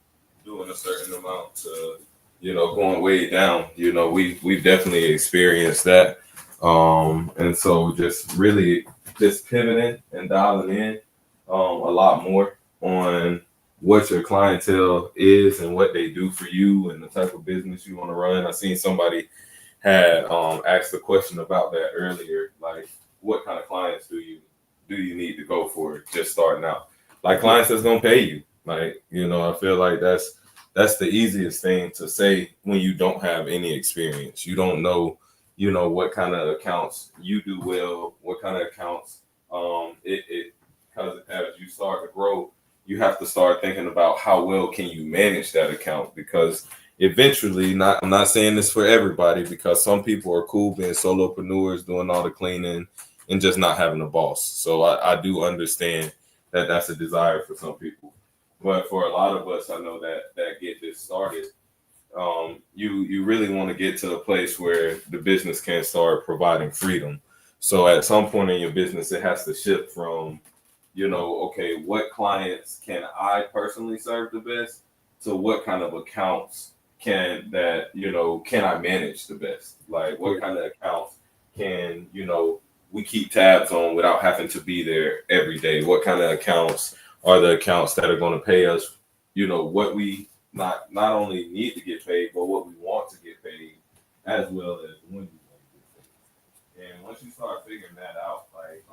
doing a certain amount to going way down. We've definitely experienced that, and so just really just pivoting and dialing in a lot more on what your clientele is and what they do for you and the type of business you want to run. I seen somebody had asked a question about that earlier, like what kind of clients do you need to go for just starting out? Like clients that's gonna pay you. Like, I feel like that's the easiest thing to say when you don't have any experience. You don't know, what kind of accounts you do well, what kind of accounts it because as you start to grow, you have to start thinking about how well can you manage that account, because eventually, I'm not saying this for everybody, because some people are cool being solopreneurs, doing all the cleaning and just not having a boss. So I do understand that that's a desire for some people. But for a lot of us, I know that get this started, you really want to get to a place where the business can start providing freedom. So at some point in your business, it has to shift from, okay, what clients can I personally serve the best, to what kind of accounts can I manage the best? Like what kind of accounts can, we keep tabs on without having to be there every day? What kind of accounts are the accounts that are going to pay us, what we not only need to get paid, but what we want to get paid, as well as when we want to get paid. And once you start figuring that out, like,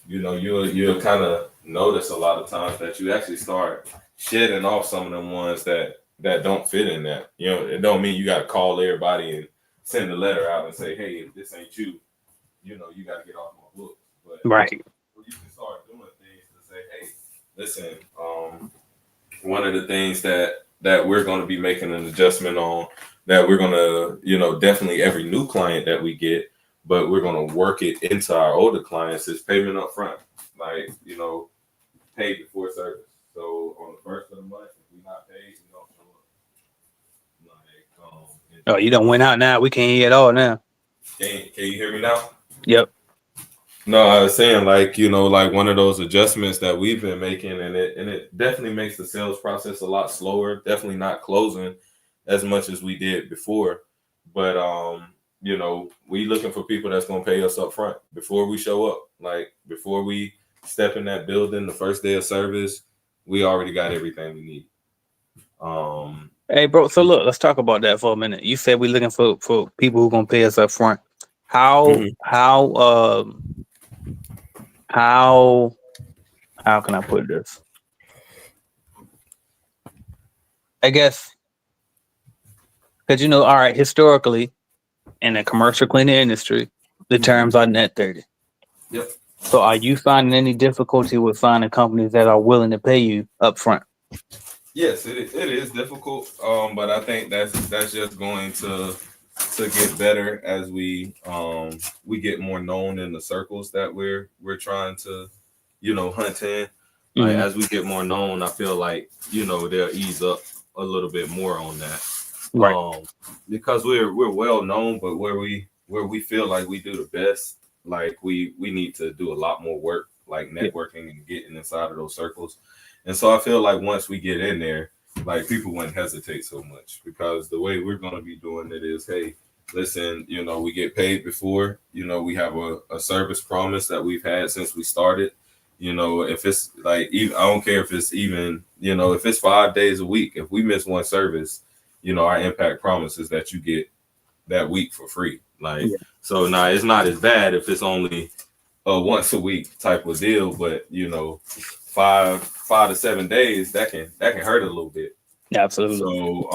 you'll kind of notice a lot of times that you actually start shedding off some of them ones that don't fit in that. It don't mean you got to call everybody and send a letter out and say, hey, if this ain't you, you got to get off my books. But Right. you can start doing things to say, hey, listen, one of the things that we're going to be making an adjustment on, that we're going to, definitely every new client that we get, but we're going to work it into our older clients, is payment up front. Like, pay before service. So on the first of the month, if we're not paid, we don't show up. Like, Oh, you done went out now. We can't hear it all now. Can you hear me now? Yep. No, I was saying, like, like one of those adjustments that we've been making, and it definitely makes the sales process a lot slower. Definitely not closing as much as we did before, but we looking for people that's gonna pay us up front before we show up. Like before we step in that building, the first day of service, we already got everything we need. Hey, bro. So look, let's talk about that for a minute. You said we're looking for people who gonna pay us up front. How can I put this? I guess because all right, historically in the commercial cleaning industry, the terms are net 30. Yep. So are you finding any difficulty with finding companies that are willing to pay you up front? Yes, it is difficult. But I think that's just going to get better as we get more known in the circles that we're trying to, hunt in. Like as we get more known, I feel like, they'll ease up a little bit more on that. Right. Because we're well known, but where we feel like we do the best, like we need to do a lot more work, like networking and getting inside of those circles. And so I feel like once we get in there, like people wouldn't hesitate so much, because the way we're going to be doing it is, hey, listen, we get paid before, we have a service promise that we've had since we started. If it's like, even, I don't care if it's even, if it's 5 days a week, if we miss one service, our impact promise is that you get that week for free. Like, so now it's not as bad if it's only a once a week type of deal, but 5 to 7 days, that can hurt a little bit. Absolutely. So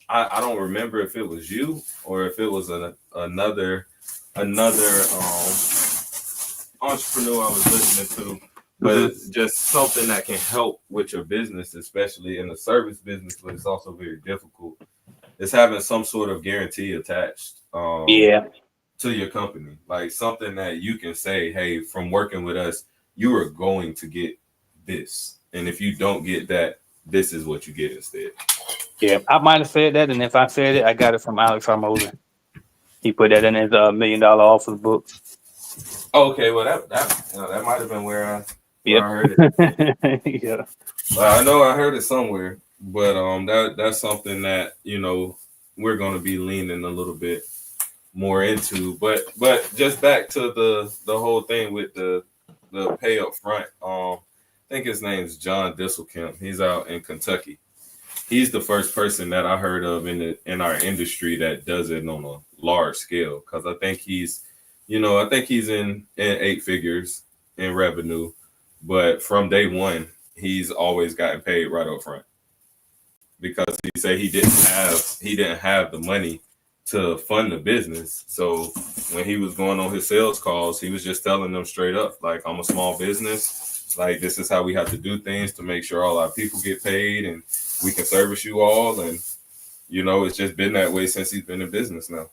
I don't remember if it was you or if it was another entrepreneur I was listening to, but it's just something that can help with your business, especially in the service business, but it's also very difficult. It's having some sort of guarantee attached to your company, like something that you can say, hey, from working with us, you are going to get this, and if you don't get that, this is what you get instead. Yeah, I might have said that, and if I said it, I got it from Alex Harmosen. He put that in his $1 million offer book. Okay, well that might have been where I heard it. Yeah. I know I heard it somewhere, but that's something that we're gonna be leaning a little bit more into. But just back to the whole thing with the pay up front. I think his name's John Disselkamp. He's out in Kentucky. He's the first person that I heard of in our industry that does it on a large scale. Because I think he's in 8 figures in revenue, but from day one, he's always gotten paid right up front because he said he didn't have the money to fund the business. So when he was going on his sales calls, he was just telling them straight up, like, I'm a small business. Like, this is how we have to do things to make sure all our people get paid and we can service you all. And, it's just been that way since he's been in business now.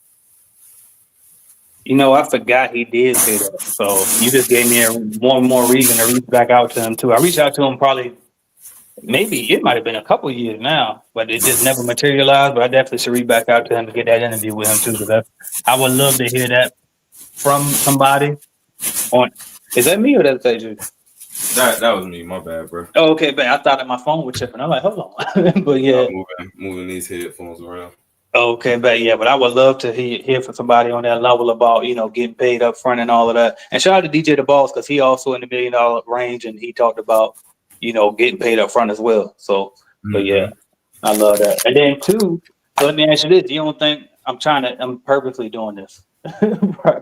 I forgot he did say that. So you just gave me one more reason to reach back out to him too. I reached out to him probably, maybe it might have been a couple of years now, but it just never materialized. But I definitely should reach back out to him to get that interview with him too, because I would love to hear that from somebody. Is that me or that's AJ? That was me. My bad, bro. Oh, okay, but I thought that my phone was tripping. I'm like, hold on. But yeah, I'm moving these headphones around. Okay, but I would love to hear from somebody on that level about, getting paid up front and all of that. And shout out to DJ The Boss, because he also in the $1 million range, and he talked about, getting paid up front as well. So, but yeah, I love that. And then two, so let me ask you this: you don't think I'm purposely doing this?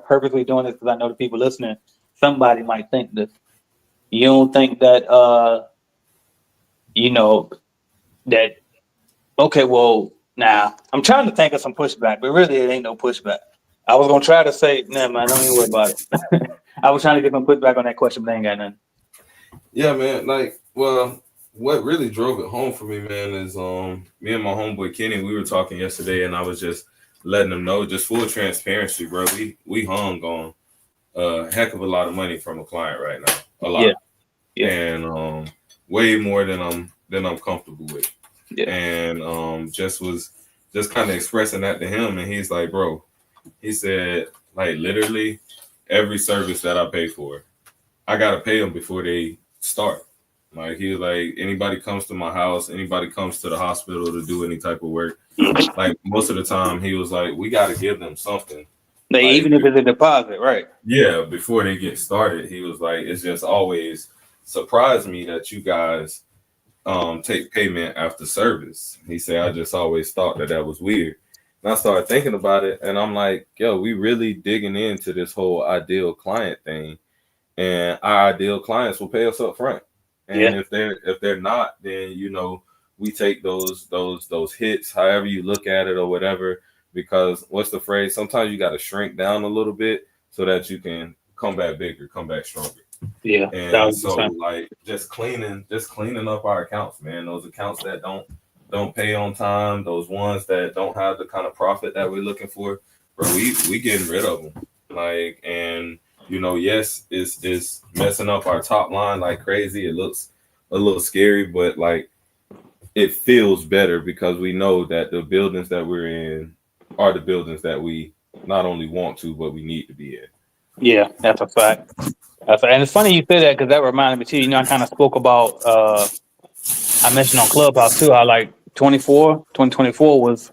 Purposely doing this because I know the people listening, somebody might think this. You don't think that, that, okay, well. Nah, I'm trying to think of some pushback, but really it ain't no pushback. I was gonna try to say, nah, man, don't even worry about it. I was trying to get some pushback on that question, but I ain't got nothing. Yeah, man. What really drove it home for me, man, is me and my homeboy Kenny, we were talking yesterday, and I was just letting him know, just full transparency, bro. We hung on a heck of a lot of money from a client right now, a lot, and way more than I'm comfortable with. Yeah. And just kind of expressing that to him, and he's like, bro, he said, like, literally every service that I pay for, I gotta pay them before they start. Like, he was like, anybody comes to my house, anybody comes to the hospital to do any type of work, like, most of the time he was like, we gotta give them something. Like, even if it's a deposit, right? Yeah, before they get started. He was like, it's just always surprised me that you guys take payment after service. He said, I just always thought that was weird. And I started thinking about it, and I'm like, yo, we really digging into this whole ideal client thing, and our ideal clients will pay us up front. And if they're not, then we take those hits, however you look at it or whatever, because what's the phrase? Sometimes you got to shrink down a little bit so that you can come back bigger, come back stronger. Yeah, and so like just cleaning up our accounts, man. Those accounts that don't pay on time, those ones that don't have the kind of profit that we're looking for, bro. We getting rid of them. Like, and yes, it's messing up our top line like crazy. It looks a little scary, but like it feels better because we know that the buildings that we're in are the buildings that we not only want to, but we need to be in. Yeah, that's a fact. And it's funny you say that because that reminded me too. I kind of spoke about, I mentioned on Clubhouse too, how like 2024 was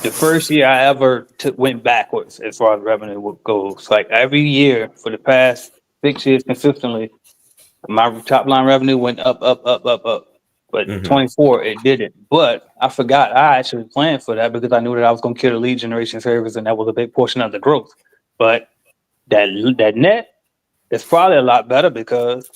the first year I ever went backwards as far as revenue goes. Like every year for the past 6 years consistently, my top line revenue went up. But 24, it didn't. But I forgot I actually planned for that because I knew that I was going to kill the lead generation service, and that was a big portion of the growth. But that net, it's probably a lot better because,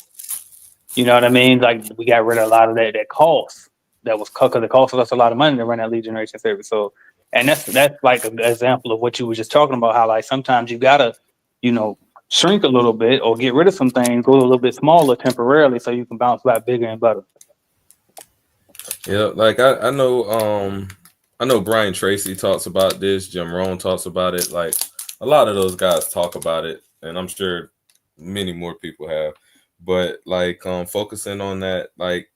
you know what I mean? Like, we got rid of a lot of that cost that was because it cost us a lot of money to run that lead generation service. So, and that's like an example of what you were just talking about, how like sometimes you gotta, shrink a little bit or get rid of some things, go a little bit smaller temporarily so you can bounce back bigger and better. Yeah, like I know Brian Tracy talks about this, Jim Rohn talks about it, like a lot of those guys talk about it, and I'm sure many more people have, but like focusing on that, like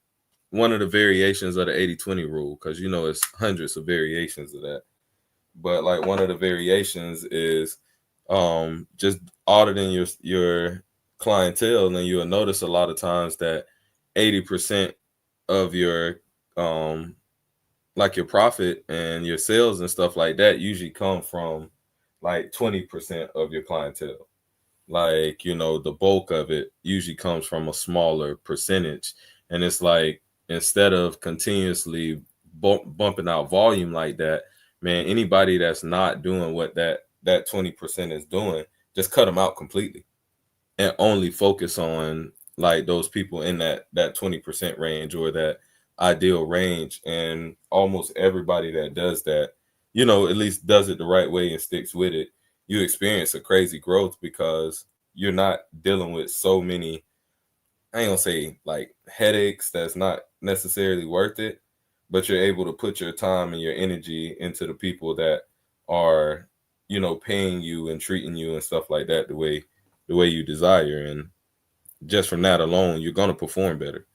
one of the variations of the 80-20 rule, because it's hundreds of variations of that, but like one of the variations is just auditing your clientele, and you'll notice a lot of times that 80% of your like your profit and your sales and stuff like that usually come from like 20% of your clientele. Like, the bulk of it usually comes from a smaller percentage. And it's like, instead of continuously bumping out volume like that, man, anybody that's not doing what that 20% is doing, just cut them out completely and only focus on like those people in that 20% range or that ideal range. And almost everybody that does that, at least does it the right way and sticks with it, you experience a crazy growth because you're not dealing with so many, I ain't gonna say like headaches that's not necessarily worth it, but you're able to put your time and your energy into the people that are, paying you and treating you and stuff like that the way you desire. And just from that alone, you're gonna perform better.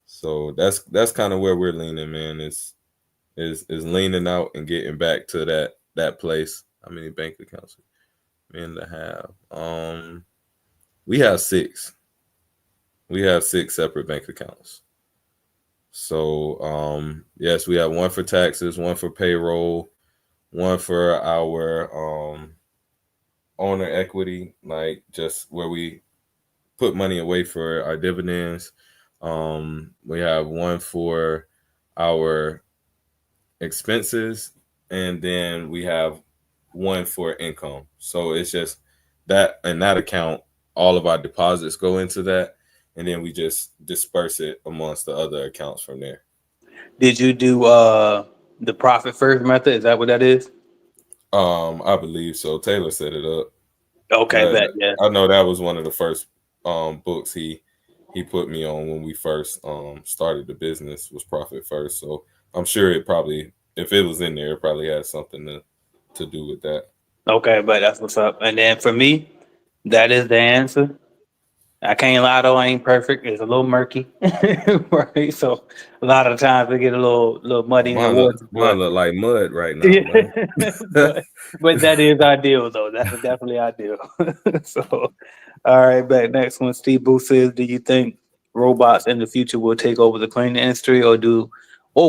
So that's kind of where we're leaning, man. Is leaning out and getting back to that place. How many bank accounts men to have? We have 6. We have 6 separate bank accounts. So yes, we have one for taxes, one for payroll, one for our owner equity, like just where we put money away for our dividends. We have one for our expenses, and then we have one for income. So it's just that in that account, all of our deposits go into that, and then we just disperse it amongst the other accounts from there. Did you do the profit first method? Is that what that is? I believe so. Taylor set it up. Okay, bet, That yeah. I know that was one of the first books he put me on when we first started the business, was Profit First. So I'm sure it probably, if it was in there, it probably had something to do with that. Okay, but that's what's up. And then for me, that is the answer. I can't lie though, I ain't perfect. It's a little murky, right? So a lot of times we get a little Oh, muddy in the water, mine but look like mud right now, yeah, man. but that is ideal though. That's definitely ideal. So, all right, back next one. Steve Booth says, "Do you think robots in the future will take over the cleaning industry, or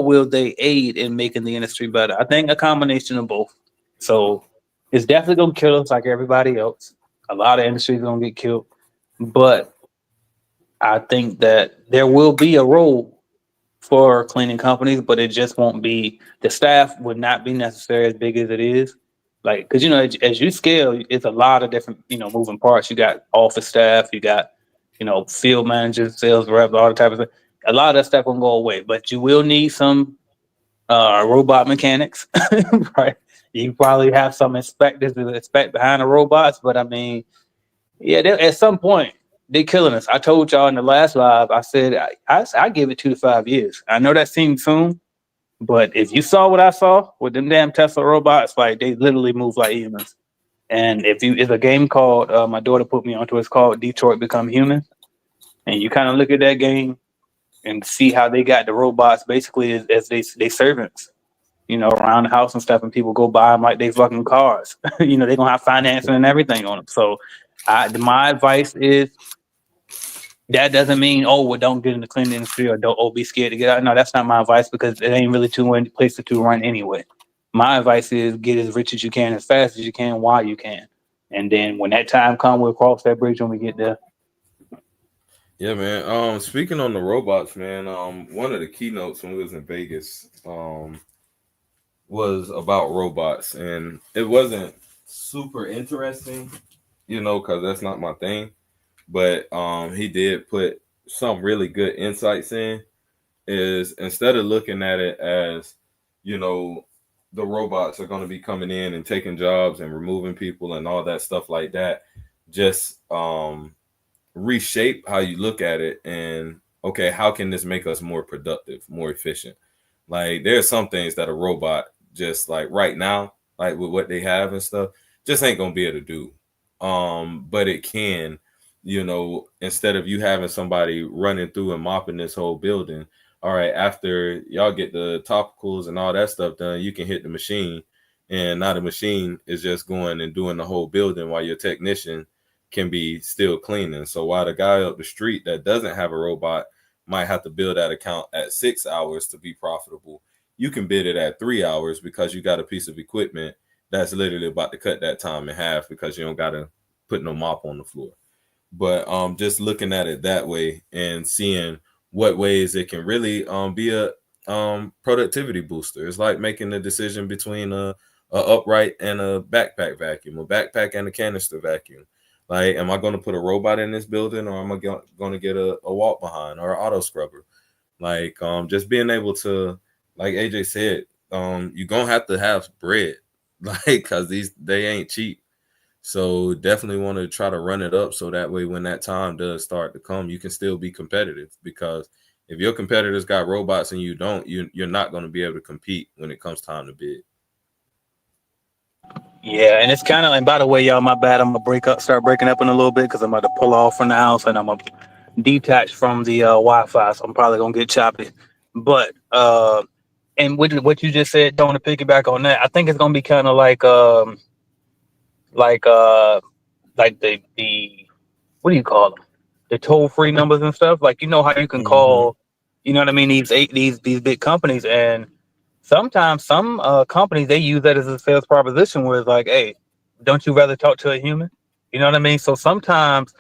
will they aid in making the industry better?" I think a combination of both. So it's definitely gonna kill us like everybody else. A lot of industries gonna get killed, but I think that there will be a role for cleaning companies, but it just won't be, the staff would not be necessarily as big as it is. Like, because as you scale, it's a lot of different moving parts. You got office staff, you got field managers, sales reps, all the type of stuff. A lot of that stuff will go away, but you will need some robot mechanics, right? You probably have some inspectors to inspect behind the robots, but I mean, yeah, at some point they're killing us. I told y'all in the last live, I said I give it 2 to 5 years. I know that seems soon, but if you saw what I saw with them damn Tesla robots, like they literally move like humans. And it's a game called my daughter put me onto. It's called Detroit Become Human, and you kind of look at that game and see how they got the robots basically as they servants, around the house and stuff, and people go buy them like they fucking cars. They're gonna have financing and everything on them. So, my advice is that doesn't mean, oh, well, don't get in the cleaning industry or don't be scared to get out. No, that's not my advice because it ain't really too many places to run anyway. My advice is get as rich as you can, as fast as you can, while you can, and then when that time comes, we'll cross that bridge when we get there. Yeah, man. Speaking on the robots, man. One of the keynotes when we was in Vegas, was about robots, and it wasn't super interesting, because that's not my thing. But he did put some really good insights in. Is instead of looking at it as, you know, the robots are going to be coming in and taking jobs and removing people and all that stuff like that, just reshape how you look at it. And okay, how can this make us more productive, more efficient? Like there's some things that a robot just like right now, like with what they have and stuff, just ain't gonna be able to do. But it can, instead of you having somebody running through and mopping this whole building, all right, after y'all get the topicals and all that stuff done, you can hit the machine and now the machine is just going and doing the whole building while your technician can be still cleaning. So while the guy up the street that doesn't have a robot might have to build that account at 6 hours to be profitable, you can bid it at 3 hours because you got a piece of equipment that's literally about to cut that time in half because you don't got to put no mop on the floor. But just looking at it that way and seeing what ways it can really be a productivity booster. It's like making the decision between a upright and a backpack vacuum, a backpack and a canister vacuum. Like, am I going to put a robot in this building, or am I going to get a walk behind or an auto scrubber? Like, just being able to, like AJ said, you're going to have bread, like, because they ain't cheap. So definitely want to try to run it up so that way when that time does start to come, you can still be competitive. Because if your competitors got robots and you don't, you're not going to be able to compete when it comes time to bid. Yeah, and it's kind of, and by the way, y'all, my bad. I'm gonna start breaking up in a little bit because I'm about to pull off from the house and I'm gonna detach from the Wi-Fi, so I'm probably gonna get choppy. But and what you just said, don't want to piggyback on that. I think it's gonna be kind of like the what do you call them? The toll free numbers and stuff. Like, you know how you can call, you know what I mean? These big companies, and sometimes some companies, they use that as a sales proposition where it's like, hey, don't you rather talk to a human? You know what I mean? So sometimes,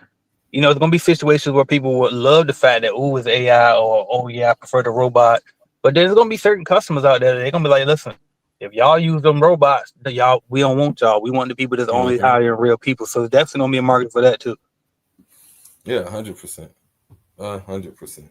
you know, there's gonna be situations where people would love the fact that, oh, it's AI, or oh yeah, I prefer the robot. But there's gonna be certain customers out there that they're gonna be like, listen, if y'all use them robots, we don't want y'all. We want the people that's only hiring real people. So there's definitely gonna be a market for that too. Yeah, 100%. 100%.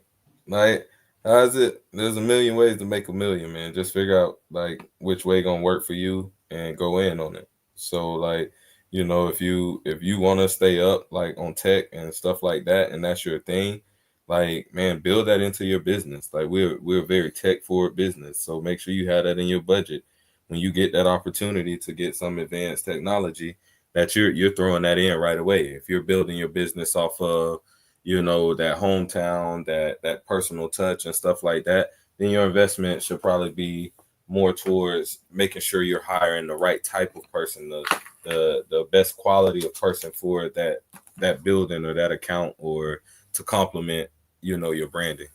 Like, how's it? There's a million ways to make a million, man. Just figure out like which way gonna work for you and go in on it. So like, you know, if you want to stay up like on tech and stuff like that, and that's your thing, like, man, build that into your business. Like, we're a very tech forward business, so make sure you have that in your budget when you get that opportunity to get some advanced technology, that you're throwing that in right away. If you're building your business off of, you know, that hometown, that personal touch and stuff like that, then your investment should probably be more towards making sure you're hiring the right type of person, the best quality of person for that building or that account, or to complement, you know, your branding.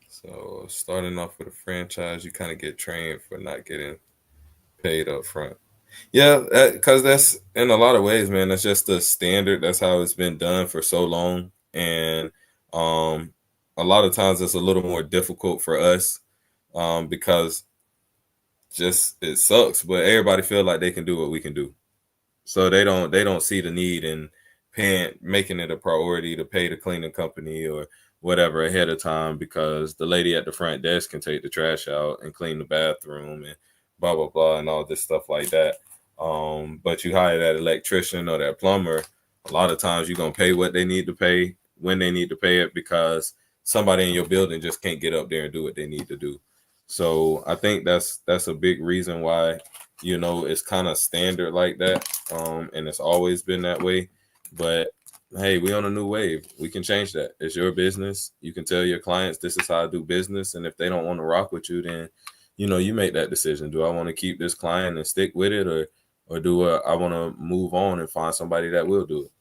So starting off with a franchise, you kind of get trained for not getting paid up front. Yeah, because that's, in a lot of ways, man, that's just the standard. That's how it's been done for so long. And a lot of times it's a little more difficult for us because just it sucks, but everybody feel like they can do what we can do. So they don't see the need in making it a priority to pay the cleaning company or whatever ahead of time, because the lady at the front desk can take the trash out and clean the bathroom and blah blah blah and all this stuff like that. But you hire that electrician or that plumber, a lot of times you're gonna pay what they need to pay when they need to pay it, because somebody in your building just can't get up there and do what they need to do. So I think that's a big reason why, you know, it's kind of standard like that, and it's always been that way. But hey, we on a new wave. We can change that. It's your business. You can tell your clients this is how I do business, and if they don't want to rock with you, then, you know, you make that decision. Do I want to keep this client and stick with it, or do I want to move on and find somebody that will do it?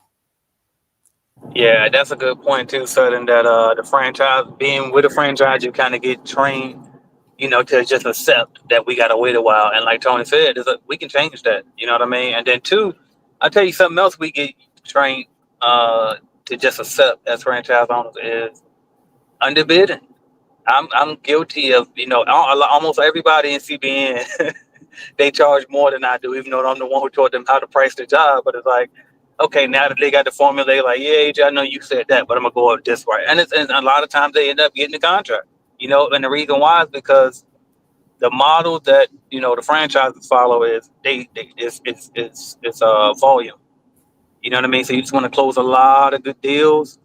Yeah, that's a good point too, Sudden, that the franchise, being with a franchise, you kind of get trained, you know, to just accept that we gotta wait a while. And like Tony said, we can change that. You know what I mean? And then two, I'll tell you something else we get trained to just accept as franchise owners is underbidding. I'm guilty of, you know, almost everybody in CBN they charge more than I do, even though I'm the one who taught them how to price the job. But it's like, okay, now that they got the formula, they like, yeah, AJ, I know you said that, but I'm gonna go up this way. And a lot of times they end up getting the contract, you know. And the reason why is because the model that, you know, the franchises follow is it's volume. You know what I mean? So you just want to close a lot of good deals.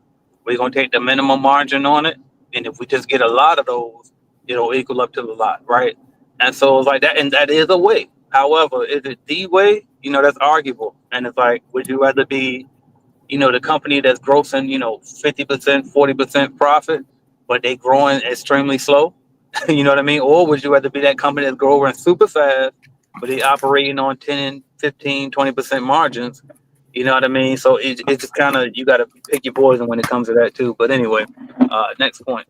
We're gonna take the minimum margin on it, and if we just get a lot of those, it'll equal up to the lot, right? And so it's like that, and that is a way. However, is it the way? You know, that's arguable. And it's like, would you rather be, you know, the company that's grossing, you know, 50%, 40% profit, but they growing extremely slow? You know what I mean? Or would you rather be that company that's growing super fast, but they operating on 10, 15, 20% margins? You know what I mean? So it's just kind of, you got to pick your poison when it comes to that too. But anyway, next point.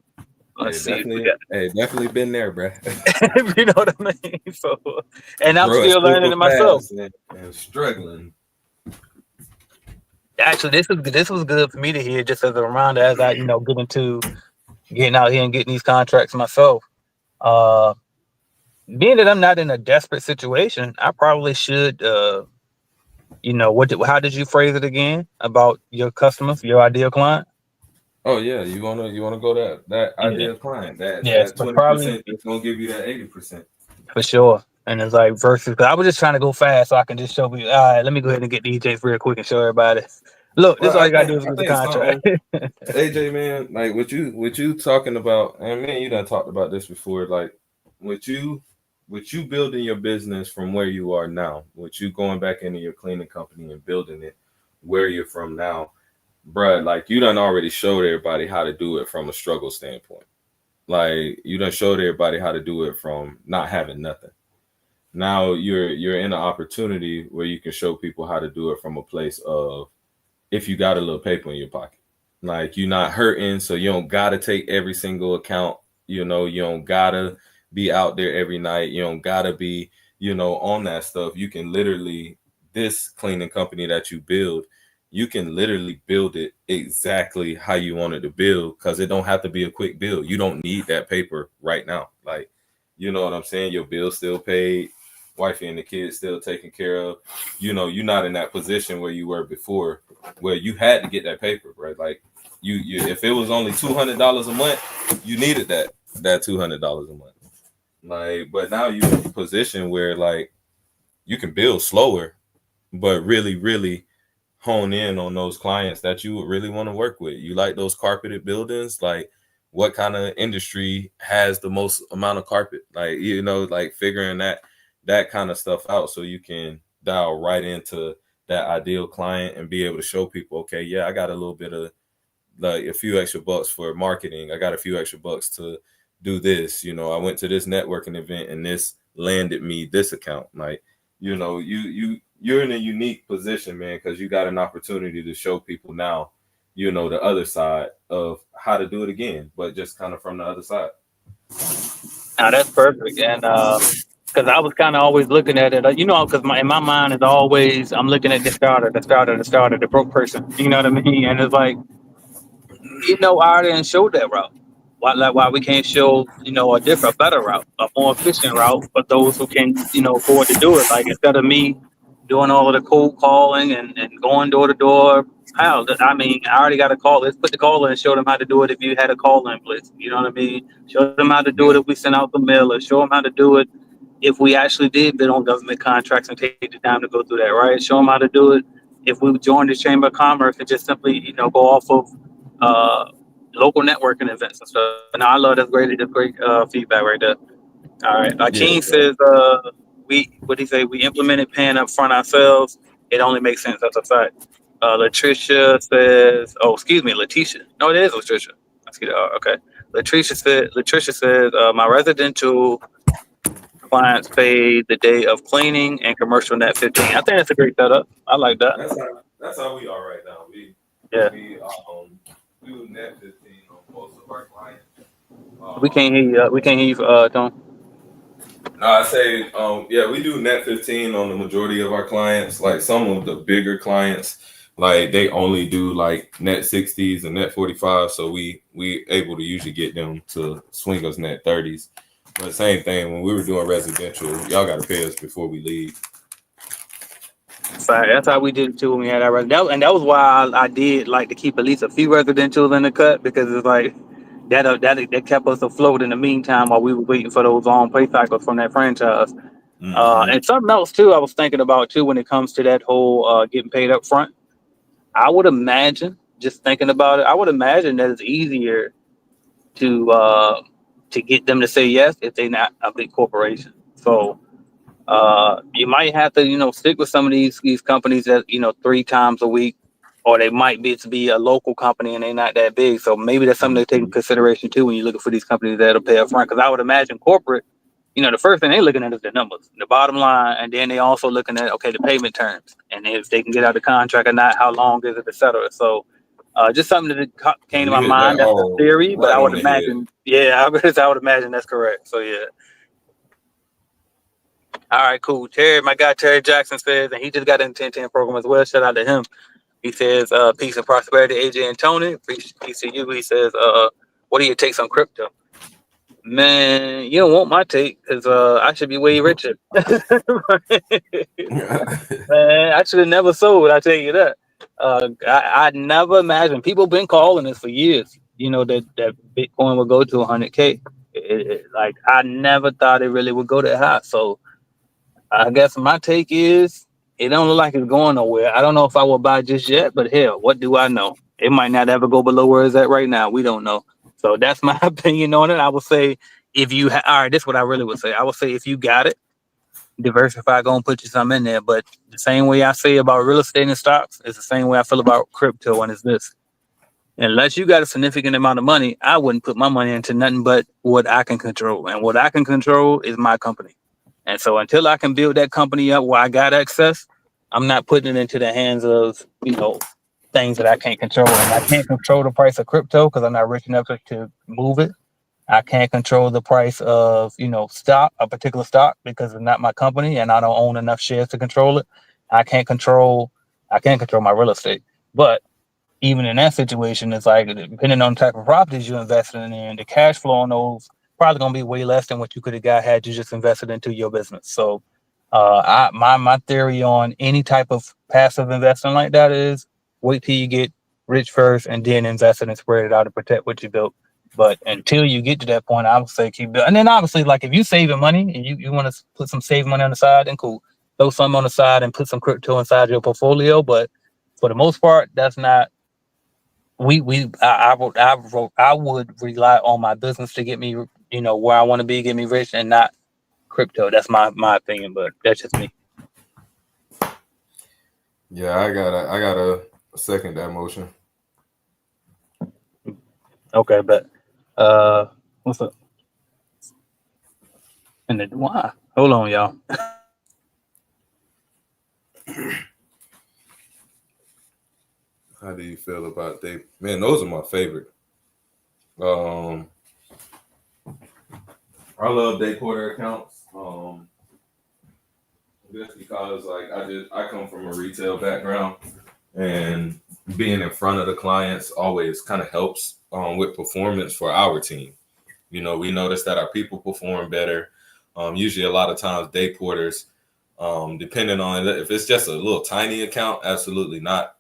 Let's see if we got, Definitely been there, bro. you know what I mean? So, and I'm Growing still learning super it myself. fast and struggling. Actually, this was good for me to hear, just as a reminder as I, getting out here and getting these contracts myself. Uh, Being that I'm not in a desperate situation, I probably should, how did you phrase it again about your customers, your ideal client? Oh yeah, you wanna go that Yeah. ideal client, that Yes, that but probably 20% that's gonna give you that 80%. for sure. And it's like versus, cause I was just trying to go fast so I can just show people, all right, let me go ahead and get the EJs real quick and show everybody. Look, this Well, is all you gotta do is I get the think contract. something, AJ man, like what you talking about, and me and you done talked about this before, like with you building your business from where you are now, with you going back into your cleaning company and building it where you're from now, bruh, like you done already showed everybody how to do it from a struggle standpoint. Like you done showed everybody how to do it from not having nothing. Now you're in an opportunity where you can show people how to do it from a place of, if you got a little paper in your pocket. Like you're not hurting, so you don't gotta take every single account. You don't gotta be out there every night. You don't gotta be, on that stuff. You can literally, this cleaning company that you build, you can literally build it exactly how you want it to build, because it don't have to be a quick build. You don't need that paper right now. Like, you know what I'm saying? Your bill's still paid, wifey and the kids still taken care of. You're not in that position where you were before, where you had to get that paper, right? Like you if it was only $200 a month, you needed that $200 a month. Like, but now you're in a position where like you can build slower, but really, really hone in on those clients that you would really want to work with. You like those carpeted buildings, like what kind of industry has the most amount of carpet? Like, like figuring that kind of stuff out so you can dial right into that ideal client and be able to show people, okay, yeah, I got a little bit of like a few extra bucks for marketing. I got a few extra bucks to do this. I went to this networking event and this landed me this account. Like, you're in a unique position, man, because you got an opportunity to show people now, the other side of how to do it again, but just kind of from the other side. Now that's perfect. And because I was kind of always looking at it, because in my mind is always, I'm looking at the broke person. You know what I mean? And it's like, I already showed that route. Why we can't show, a better route, a more efficient route for those who can, afford to do it. Like instead of me doing all of the cold calling and going door to door. Hell, I mean, I already got a call. Let's put the call in and show them how to do it if you had a call in place. You know what I mean? Show them how to do it Yeah. if we send out the mail, or show them how to do it if we actually did bid on government contracts and take the time to go through that, right? Show them how to do it if we joined the Chamber of Commerce and just simply, go off of uh, local networking events and stuff. No, I love that's great feedback right there. All right. Yeah, Akeem bro. says, what do you say? We implemented paying up front ourselves. It only makes sense. That's a fact. Latricia says, oh, excuse me, Letitia. No, it is Latricia. Okay. Latricia says, my residential clients pay the day of cleaning and commercial net 15. I think that's a great setup. I like that. That's how we are right now. We Yeah. we do net 15 on most of our clients. We can't hear you. We can't hear you, Tom. No, I say, yeah, we do net 15 on the majority of our clients. Like some of the bigger clients, like they only do like net 60s and net 45. So we able to usually get them to swing us net 30s. But same thing when we were doing residential, y'all got to pay us before we leave. Sorry, that's how we did it too when we had our and that was why I did like to keep at least a few residentials in the cut, because it's like that kept us afloat in the meantime while we were waiting for those on pay cycles from that franchise. Mm-hmm. And something else too I was thinking about too when it comes to that whole getting paid up front. I would imagine, just thinking about it, I would imagine that it's easier to get them to say yes if they're not a big corporation. So you might have to, stick with some of these companies that, 3 times a week, or they might be a local company and they're not that big. So maybe that's something to take into consideration too when you're looking for these companies that'll pay up front. Because I would imagine corporate, the first thing they're looking at is the numbers, the bottom line, and then they also looking at, okay, the payment terms, and if they can get out the contract or not, how long is it, et cetera. So just something that came to You my hit that mind. That's the all theory, but right I on would the head. imagine, I would imagine that's correct. So yeah. All right, cool. My guy Terry Jackson says, and he just got into the 10-10 program as well. Shout out to him. He says, peace and prosperity, AJ and Tony. Peace to you. He says, what do you take on crypto? Man, you don't want my take because I should be way richer. Man, I should have never sold. I tell you that. I never imagined. People been calling us for years. That Bitcoin would go to 100K. Like I never thought it really would go that high. So I guess my take is it don't look like it's going nowhere. I don't know if I will buy just yet, but hell, what do I know? It might not ever go below where it's at right now. We don't know. So that's my opinion on it. I would say if you all right, this is what I really would say. I would say if you got it, diversify, go and put you something in there. But the same way I say about real estate and stocks, it's the same way I feel about crypto, and it's this. Unless you got a significant amount of money, I wouldn't put my money into nothing but what I can control. And what I can control is my company. And so until I can build that company up where I got access, I'm not putting it into the hands of, things that I can't control. And I can't control the price of crypto because I'm not rich enough to move it. I can't control the price of, a particular stock because it's not my company and I don't own enough shares to control it. I can't control my real estate. But even in that situation, it's like depending on the type of properties you invested in, and the cash flow on those probably gonna be way less than what you could have got had you just invested into your business. So, my theory on any type of passive investing like that is wait till you get rich first, and then invest it and spread it out to protect what you built. But until you get to that point, I would say keep building. And then obviously, like if you saving money and you want to put some saving money on the side, then cool, throw some on the side and put some crypto inside your portfolio. But for the most part, that's not I would rely on my business to get me, where I want to be, get me rich, and not crypto. That's my opinion, but that's just me. Yeah, I gotta second that motion. Okay, but what's up? And then why? Hold on, y'all. How do you feel about they? Man, those are my favorite. I love day quarter accounts. Just because I come from a retail background, and being in front of the clients always kind of helps with performance for our team. We notice that our people perform better. Usually, a lot of times, day porters, depending on if it's just a little tiny account, absolutely not.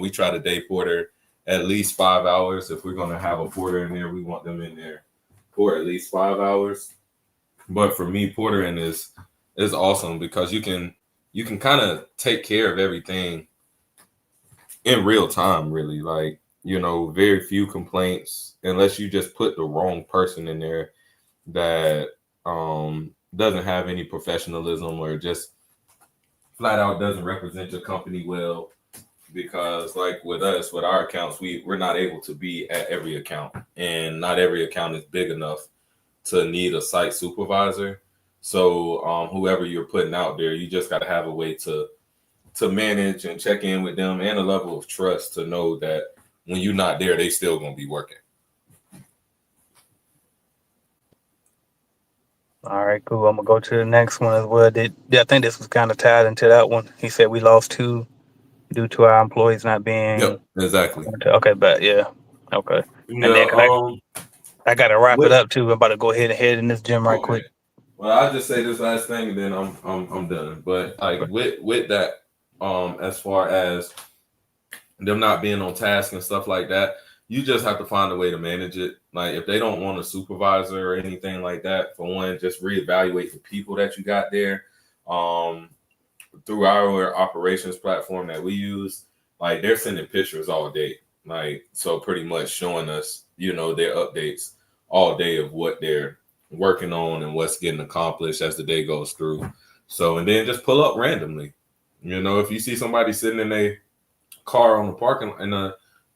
We try to day porter at least 5 hours. If we're going to have a porter in there, we want them in there for at least 5 hours. But for me, portering is awesome because you can kind of take care of everything in real time, really. Like, very few complaints unless you just put the wrong person in there that doesn't have any professionalism or just flat out doesn't represent your company well. Because like with us, with our accounts, we're not able to be at every account, and not every account is big enough to need a site supervisor. So whoever you're putting out there, you just got to have a way to manage and check in with them, and a level of trust to know that when you're not there, they still gonna be working. All right, cool. I'm gonna go to the next one as well. I think this was kind of tied into that one. He said we lost 2 due to our employees not being. Yep, exactly. Okay, but yeah, okay. Yeah, And then I gotta wrap it up too. I'm about to go ahead and head in this gym right quick. Well, I'll just say this last thing, and then I'm done. But like with that, as far as them not being on task and stuff like that, you just have to find a way to manage it. Like if they don't want a supervisor or anything like that, for one, just reevaluate the people that you got there. Through our operations platform that we use, like they're sending pictures all day, like so pretty much showing us, their updates all day of what they're working on and what's getting accomplished as the day goes through. So and then just pull up randomly. If you see somebody sitting in a car on the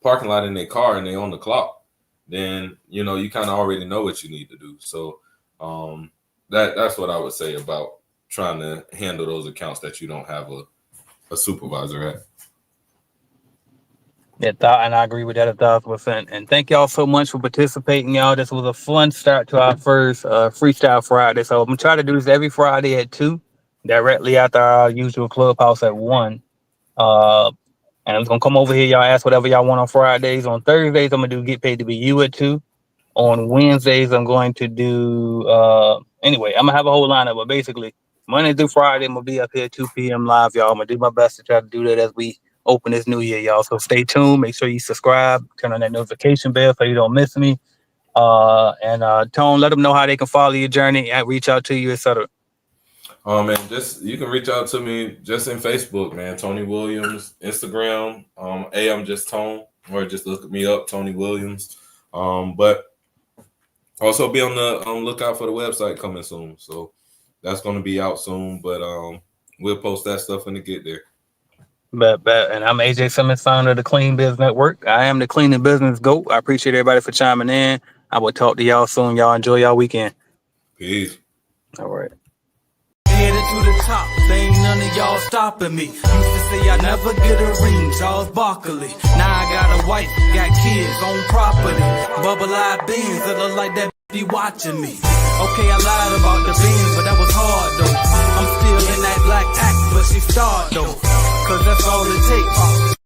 parking lot in their car and they on the clock, then you know you kind of already know what you need to do. So that's what I would say about trying to handle those accounts that you don't have a supervisor at. Yeah, and I agree with that 1,000%. And thank y'all so much for participating, y'all. This was a fun start to our first Freestyle Friday. So I'm gonna try to do this every Friday at 2, directly after our usual clubhouse at 1. And I'm gonna come over here, y'all ask whatever y'all want on Fridays. On Thursdays, I'm gonna do Get Paid to Be You at 2. On Wednesdays, I'm going to do anyway, I'm gonna have a whole lineup, but basically Monday through Friday, I'm gonna be up here at 2 p.m. live, y'all. I'm gonna do my best to try to do that as we open this new year, y'all. So stay tuned. Make sure you subscribe, turn on that notification bell so you don't miss me. And Tone, let them know how they can follow your journey, reach out to you, etc. Man, just you can reach out to me just in Facebook, man. Tony Williams, Instagram. I'm just Tone, or just look me up, Tony Williams. But also be on the lookout for the website coming soon. So that's going to be out soon, but we'll post that stuff when it get there. And I'm AJ Simmons, founder of the Clean Biz Network. I am the cleaning business GOAT. I appreciate everybody for chiming in. I will talk to y'all soon. Y'all enjoy y'all weekend. Peace. All right. Headed to the top, there ain't none of y'all stopping me. Used to say I never get a ring, Charles Barkley. Now I got a wife, got kids, own property. Bubble eye beans that look like that be watching me. Okay, I lied about the beans, but that was hard though. I'm still in that black act, but she starred though. Cause that's all it takes.